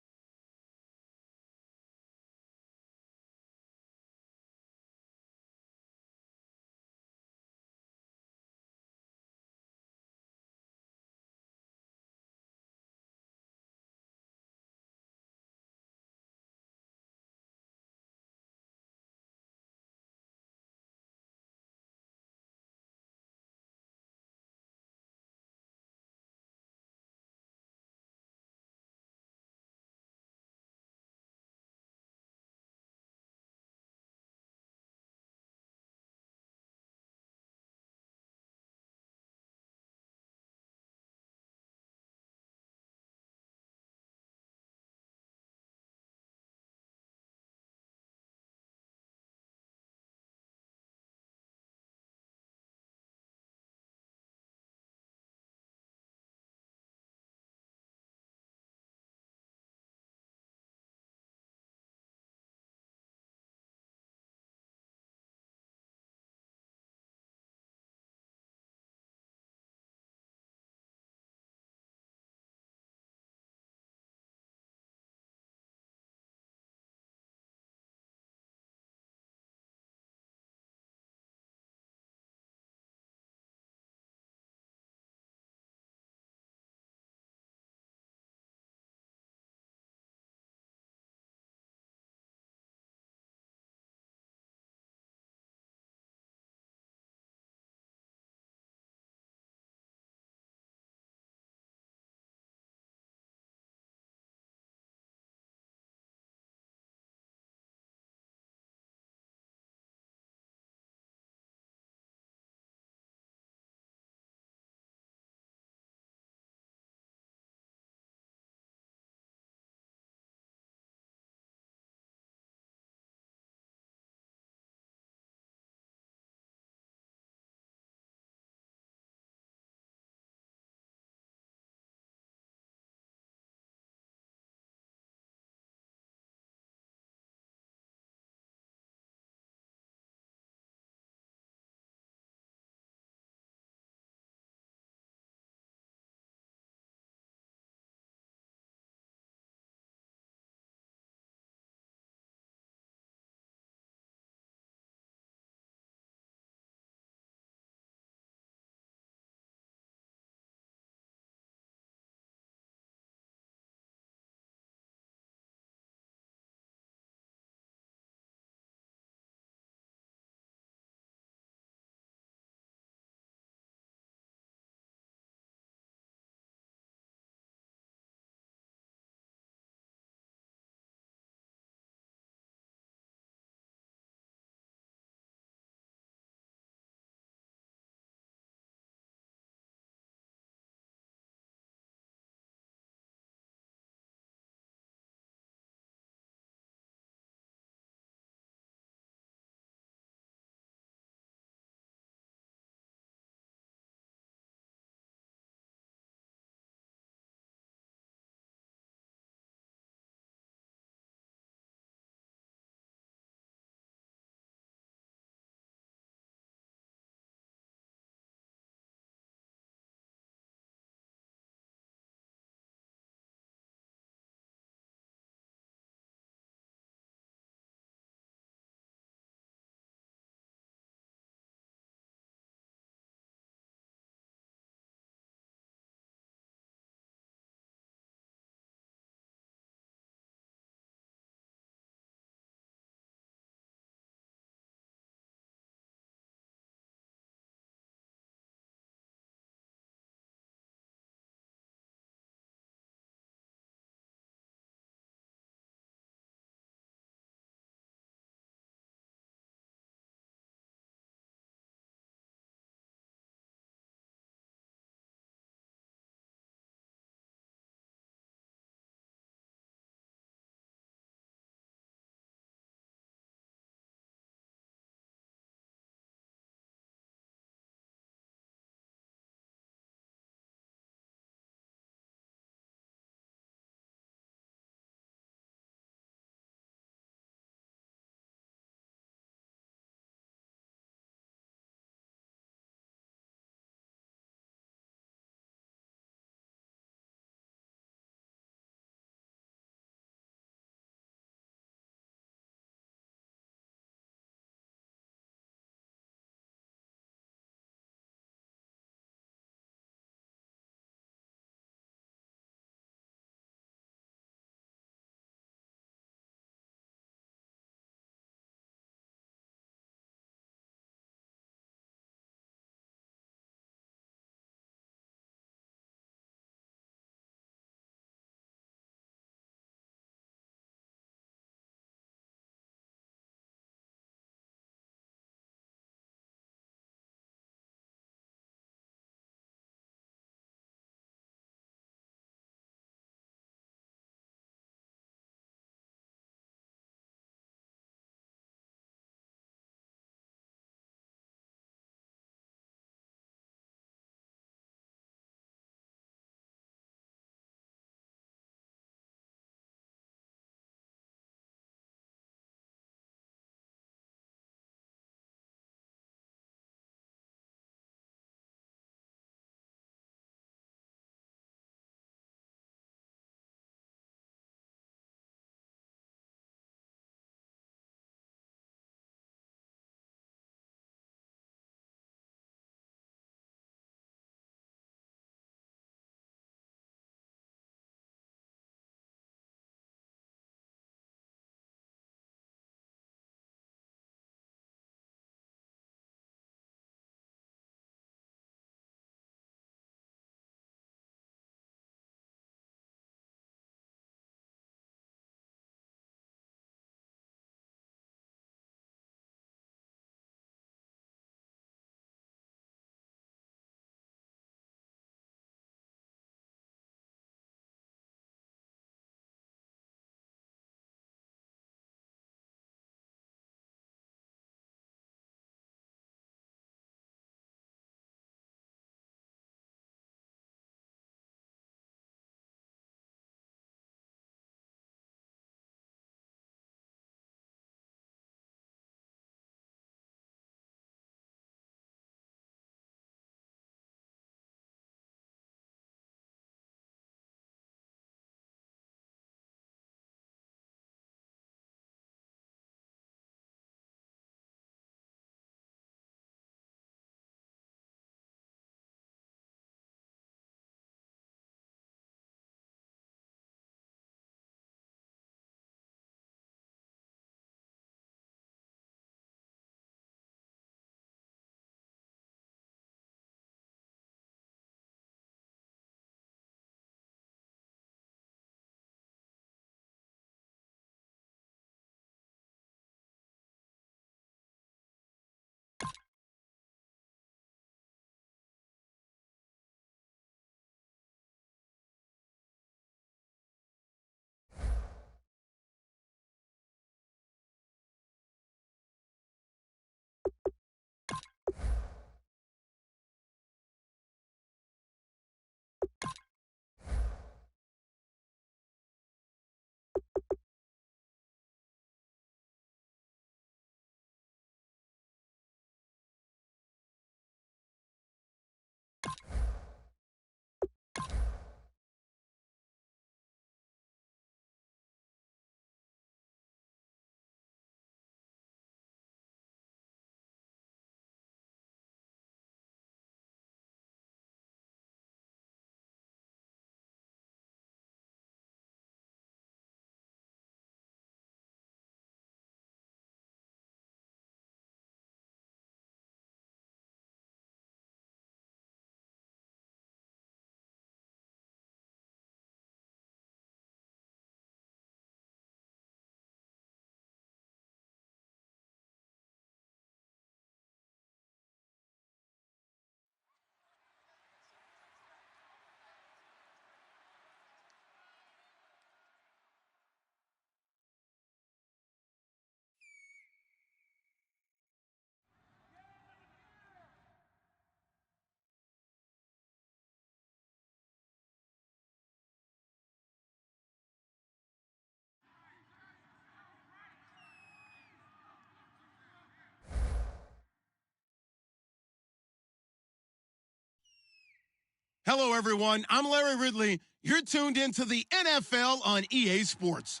Hello, everyone. I'm Larry Ridley. You're tuned into the NFL on EA Sports.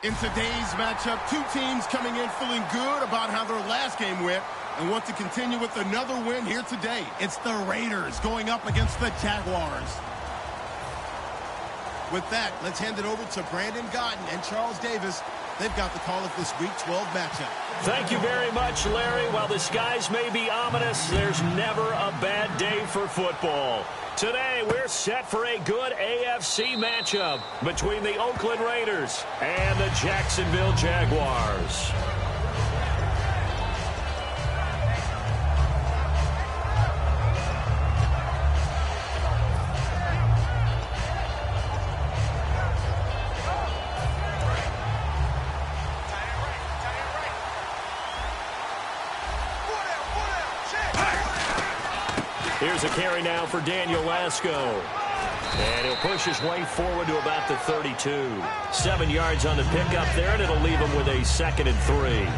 In today's matchup, two teams coming in feeling good about how their last game went and want to continue with another win here today. It's the Raiders going up against the Jaguars. With that, let's hand it over to Brandon Gotten and Charles Davis. They've got the call of this Week 12 matchup.
Thank you very much, Larry. While the skies may be ominous, there's never a bad day for football. Today, we're set for a good AFC matchup between the Oakland Raiders and the Jacksonville Jaguars. Here's a carry now for Daniel Lasco. And he'll push his way forward to about the 32. 7 yards on the pickup there, and it'll leave him with a 2nd and 3.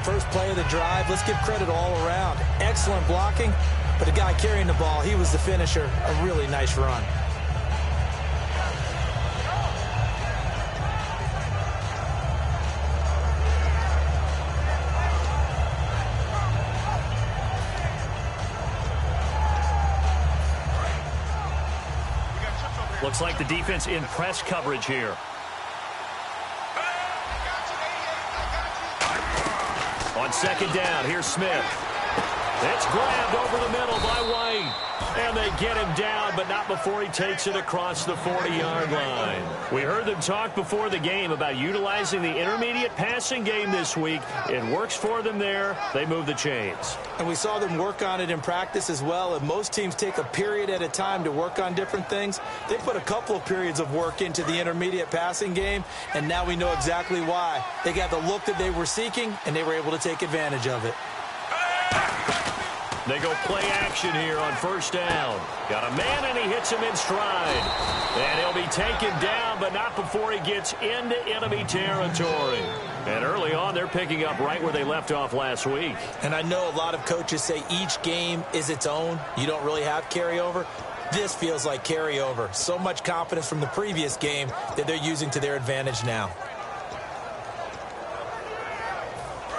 First play of the drive, let's give credit all around. Excellent blocking, but the guy carrying the ball, he was the finisher. A really nice run.
Looks like the defense in press coverage here. On 2nd down, here's Smith. It's grabbed over the middle by White. And they get him down, but not before he takes it across the 40-yard line. We heard them talk before the game about utilizing the intermediate passing game this week. It works for them there. They move the chains.
And we saw them work on it in practice as well. And most teams take a period at a time to work on different things. They put a couple of periods of work into the intermediate passing game, and now we know exactly why. They got the look that they were seeking, and they were able to take advantage of it.
They go play action here on 1st down. Got a man, and he hits him in stride. And he'll be taken down, but not before he gets into enemy territory. And early on, they're picking up right where they left off last week.
And I know a lot of coaches say each game is its own. You don't really have carryover. This feels like carryover. So much confidence from the previous game that they're using to their advantage now.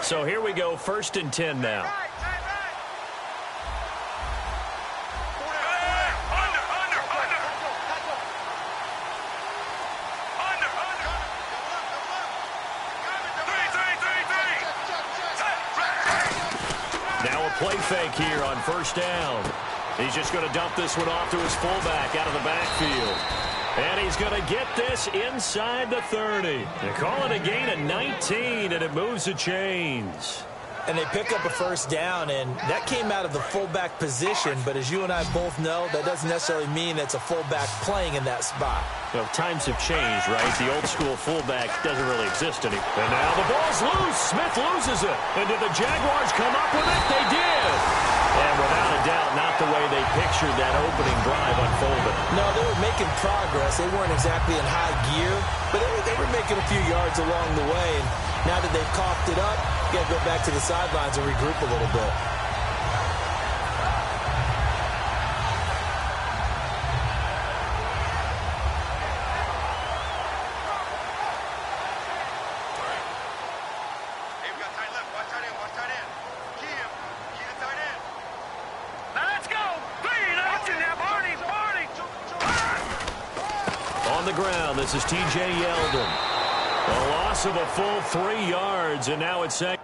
So here we go, 1st and 10 now. Play fake here on 1st down. He's just going to dump this one off to his fullback out of the backfield. And he's going to get this inside the 30. They call it a gain of 19, and it moves the chains.
And they pick up a 1st down, and that came out of the fullback position. But as you and I both know, that doesn't necessarily mean it's a fullback playing in that spot.
Well, times have changed, right? The old school fullback doesn't really exist anymore. And now the ball's loose. Smith loses it. And did the Jaguars come up with it? They did. And without a doubt, not the way they pictured that opening drive unfolded.
No, they were making progress. They weren't exactly in high gear, but they were making a few yards along the way. And now that they've coughed it up, you got to go back to the sidelines and regroup a little bit.
On the ground, this is T.J. Yeldon. A loss of a full 3 yards, and now it's second.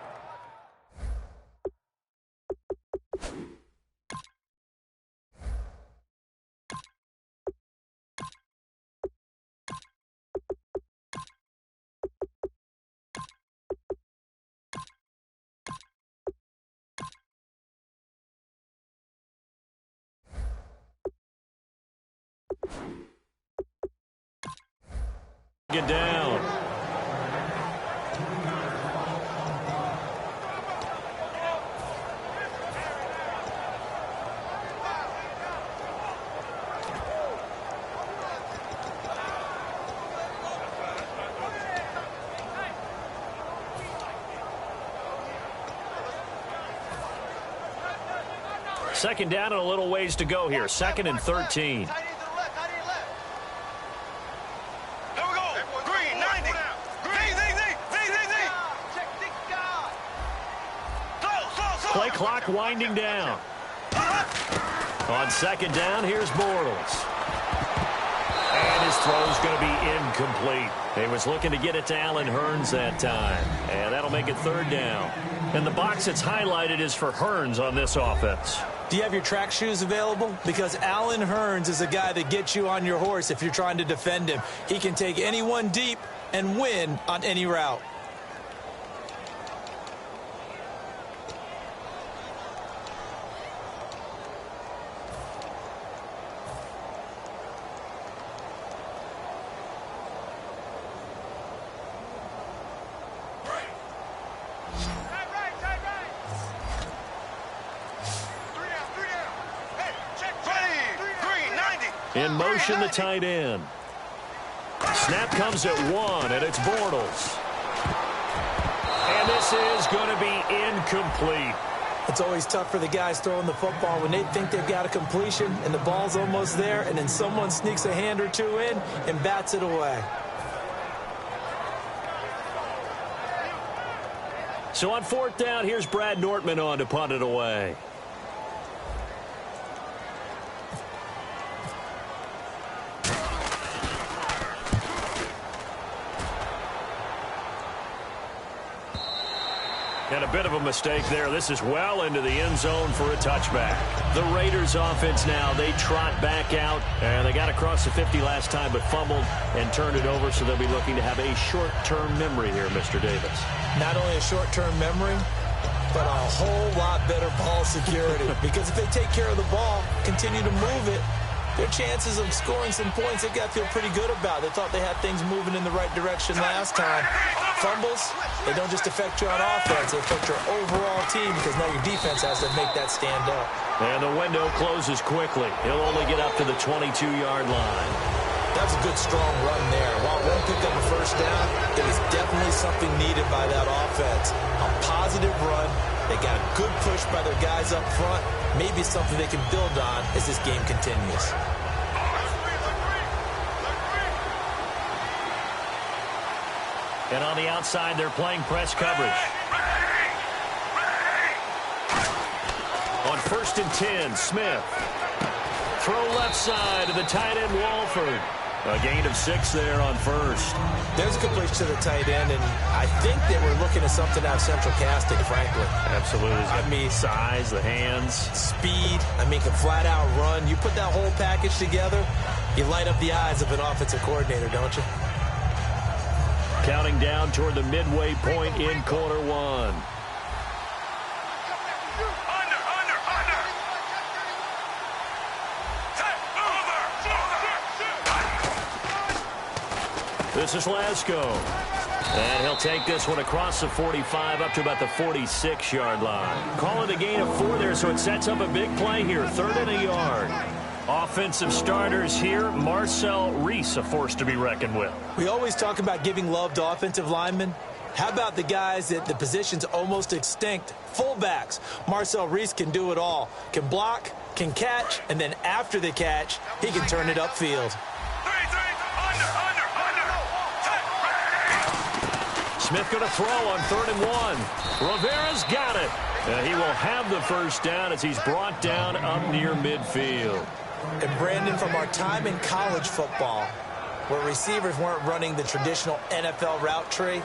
Get down. Second down and a little ways to go here. 2nd and 13. Play clock winding down. On 2nd down, here's Bortles. And his throw's going to be incomplete. He was looking to get it to Allen Hurns that time. And that'll make it 3rd down. And the box that's highlighted is for Hurns on this offense.
Do you have your track shoes available? Because Allen Hurns is a guy that gets you on your horse if you're trying to defend him. He can take anyone deep and win on any route.
In motion, the tight end. Snap comes at 1, and it's Bortles. And this is going to be incomplete.
It's always tough for the guys throwing the football when they think they've got a completion and the ball's almost there, and then someone sneaks a hand or two in and bats it away.
So on 4th down, here's Brad Nortman on to punt it away. And a bit of a mistake there. This is well into the end zone for a touchback. The Raiders offense now, they trot back out. And they got across the 50 last time but fumbled and turned it over, so they'll be looking to have a short-term memory here, Mr. Davis.
Not only a short-term memory, but a whole lot better ball security. Because if they take care of the ball, continue to move it, their chances of scoring some points, they've got to feel pretty good about. They thought they had things moving in the right direction last time. Fumbles, they don't just affect you on offense, they affect your overall team because now your defense has to make that stand up.
And the window closes quickly. He'll only get up to the 22-yard line.
That was a good, strong run there. While one picked up a 1st down, it was definitely something needed by that offense. A positive run. They got a good push by their guys up front. Maybe something they can build on as this game continues.
And on the outside, they're playing press coverage. On 1st and 10, Smith. Throw left side to the tight end, Walford. A gain of 6 there on 1st.
There's a completion to the tight end, and I think they were looking at something out of central casting, frankly.
Absolutely.
I mean,
size, the hands.
Speed. I mean, can flat out run. You put that whole package together, you light up the eyes of an offensive coordinator, don't you?
Counting down toward the midway point in quarter 1. This is Lasko. And he'll take this one across the 45 up to about the 46-yard line. Call it a gain of 4 there, so it sets up a big play here. 3rd and a yard. Offensive starters here. Marcel Reese, a force to be reckoned with.
We always talk about giving love to offensive linemen. How about the guys that the position's almost extinct? Fullbacks. Marcel Reese can do it all. Can block, can catch, and then after the catch, he can turn it upfield.
Smith going to throw on 3rd and 1. Rivera's got it. He will have the 1st down as he's brought down up near midfield.
And Brandon, from our time in college football, where receivers weren't running the traditional NFL route tree,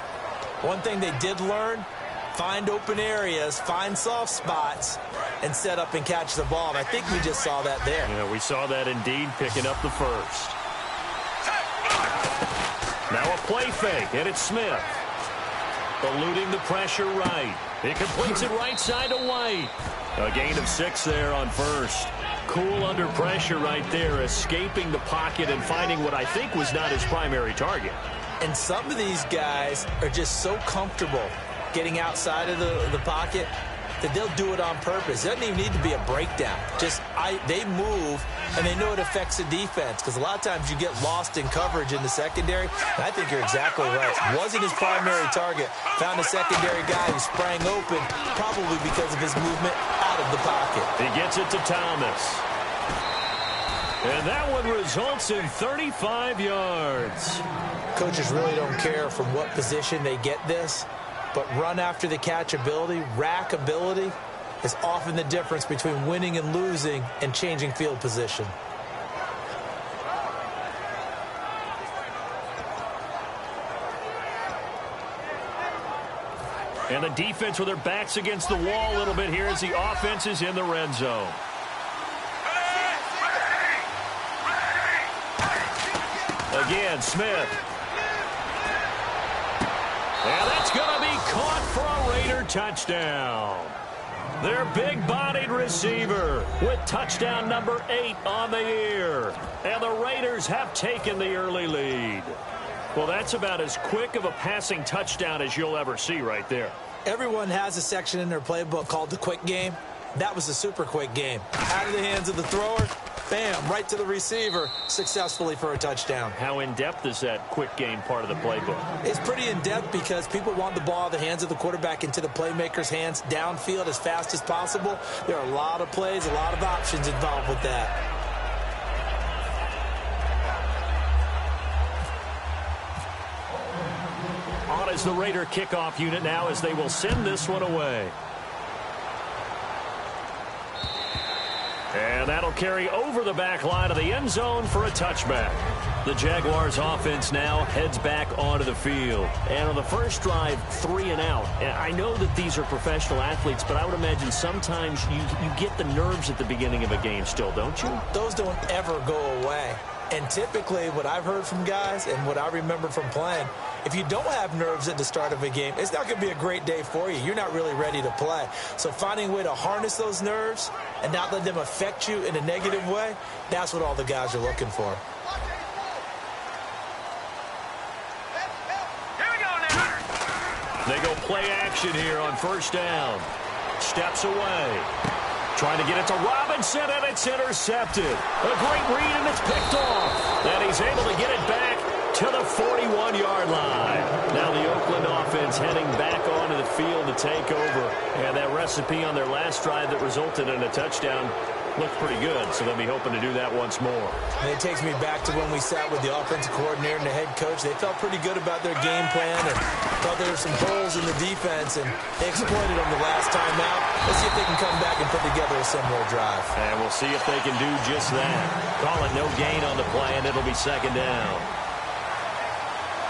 one thing they did learn, find open areas, find soft spots, and set up and catch the ball. And I think we just saw that there.
Yeah, we saw that indeed, picking up the 1st. Now a play fake, and it's Smith. Eluding the pressure right. He completes it right side to White. A gain of 6 there on 1st. Cool under pressure right there, escaping the pocket and finding what I think was not his primary target.
And some of these guys are just so comfortable getting outside of the pocket that they'll do it on purpose. It doesn't even need to be a breakdown. They move, and they know it affects the defense, because a lot of times you get lost in coverage in the secondary. And I think you're exactly right. Wasn't his primary target. Found a secondary guy who sprang open, probably because of his movement out of the pocket.
He gets it to Thomas. And that one results in 35 yards.
Coaches really don't care from what position they get this, but run after the catch ability, rack ability, is often the difference between winning and losing and changing field position.
And the defense with their backs against the wall a little bit here as the offense is in the red zone. Again, Smith. And that's going to be caught for a Raider touchdown. Their big-bodied receiver with touchdown number 8 on the year. And the Raiders have taken the early lead. Well, that's about as quick of a passing touchdown as you'll ever see right there.
Everyone has a section in their playbook called the quick game. That was a super quick game. Out of the hands of the thrower, bam, right to the receiver, successfully for a touchdown.
How in-depth is that quick game part of the playbook?
It's pretty in-depth because people want the ball out of the hands of the quarterback into the playmaker's hands downfield as fast as possible. There are a lot of plays, a lot of options involved with that.
On is the Raider kickoff unit now as they will send this one away. And that'll carry over the back line of the end zone for a touchback. The Jaguars offense now heads back onto the field. And on the first drive, 3 and out. And I know that these are professional athletes, but I would imagine sometimes you get the nerves at the beginning of a game still, don't you?
Those don't ever go away. And typically what I've heard from guys and what I remember from playing, if you don't have nerves at the start of a game, it's not going to be a great day for you. You're not really ready to play. So finding a way to harness those nerves and not let them affect you in a negative way, that's what all the guys are looking for.
They go play action here on first down. Steps away. Trying to get it to Robinson, and it's intercepted. A great read, and it's picked off. And he's able to get it back to the 41-yard line. Now the Oakland offense heading back onto the field to take over. And that recipe on their last drive that resulted in a touchdown looked pretty good, so they'll be hoping to do that once more.
And it takes me back to when we sat with the offensive coordinator and the head coach. They felt pretty good about their game plan and thought there were some holes in the defense, and they exploited them the last time out. Let's see if they can come back and put together a similar drive.
And we'll see if they can do just that. Call it no gain on the play, and it'll be second down.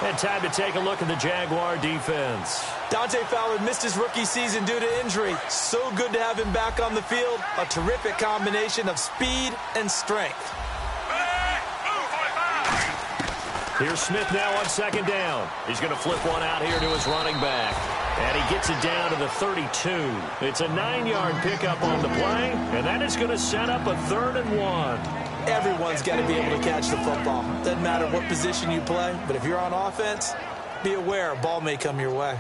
And time to take a look at the Jaguar defense.
Dante Fowler missed his rookie season due to injury. So good to have him back on the field. A terrific combination of speed and strength.
Here's Smith now on second down. He's going to flip one out here to his running back. And he gets it down to the 32. It's a 9-yard pickup on the play, and that is going to set up a 3rd and 1.
Everyone's got to be able to catch the football. Doesn't matter what position you play, but if you're on offense, be aware a ball may come your way.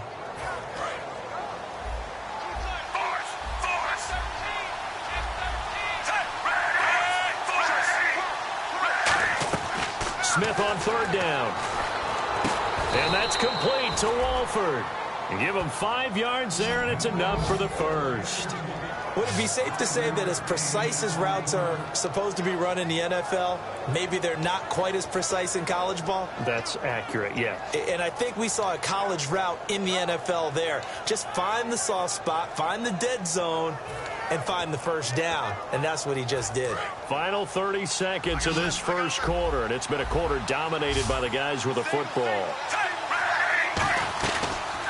Smith on 3rd down. And that's complete to Walford. You give him 5 yards there, and it's enough for the first.
Would it be safe to say that as precise as routes are supposed to be run in the NFL, maybe they're not quite as precise in college ball?
That's accurate, yeah.
And I think we saw a college route in the NFL there. Just find the soft spot, find the dead zone, and find the first down. And that's what he just did.
Final 30 seconds of this first quarter, and it's been a quarter dominated by the guys with the football.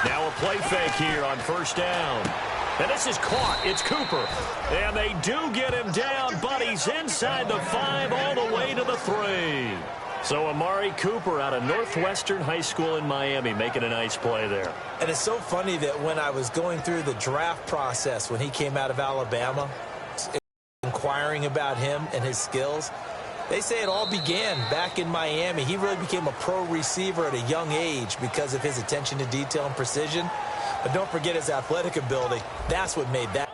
Now a play fake here on first down. And this is caught. It's Cooper. And they do get him down, but he's inside the 5 all the way to the 3. So Amari Cooper out of Northwestern High School in Miami making a nice play there.
And it's so funny that when I was going through the draft process when he came out of Alabama, inquiring about him and his skills, they say it all began back in Miami. He really became a pro receiver at a young age because of his attention to detail and precision. But don't forget his athletic ability. That's what made that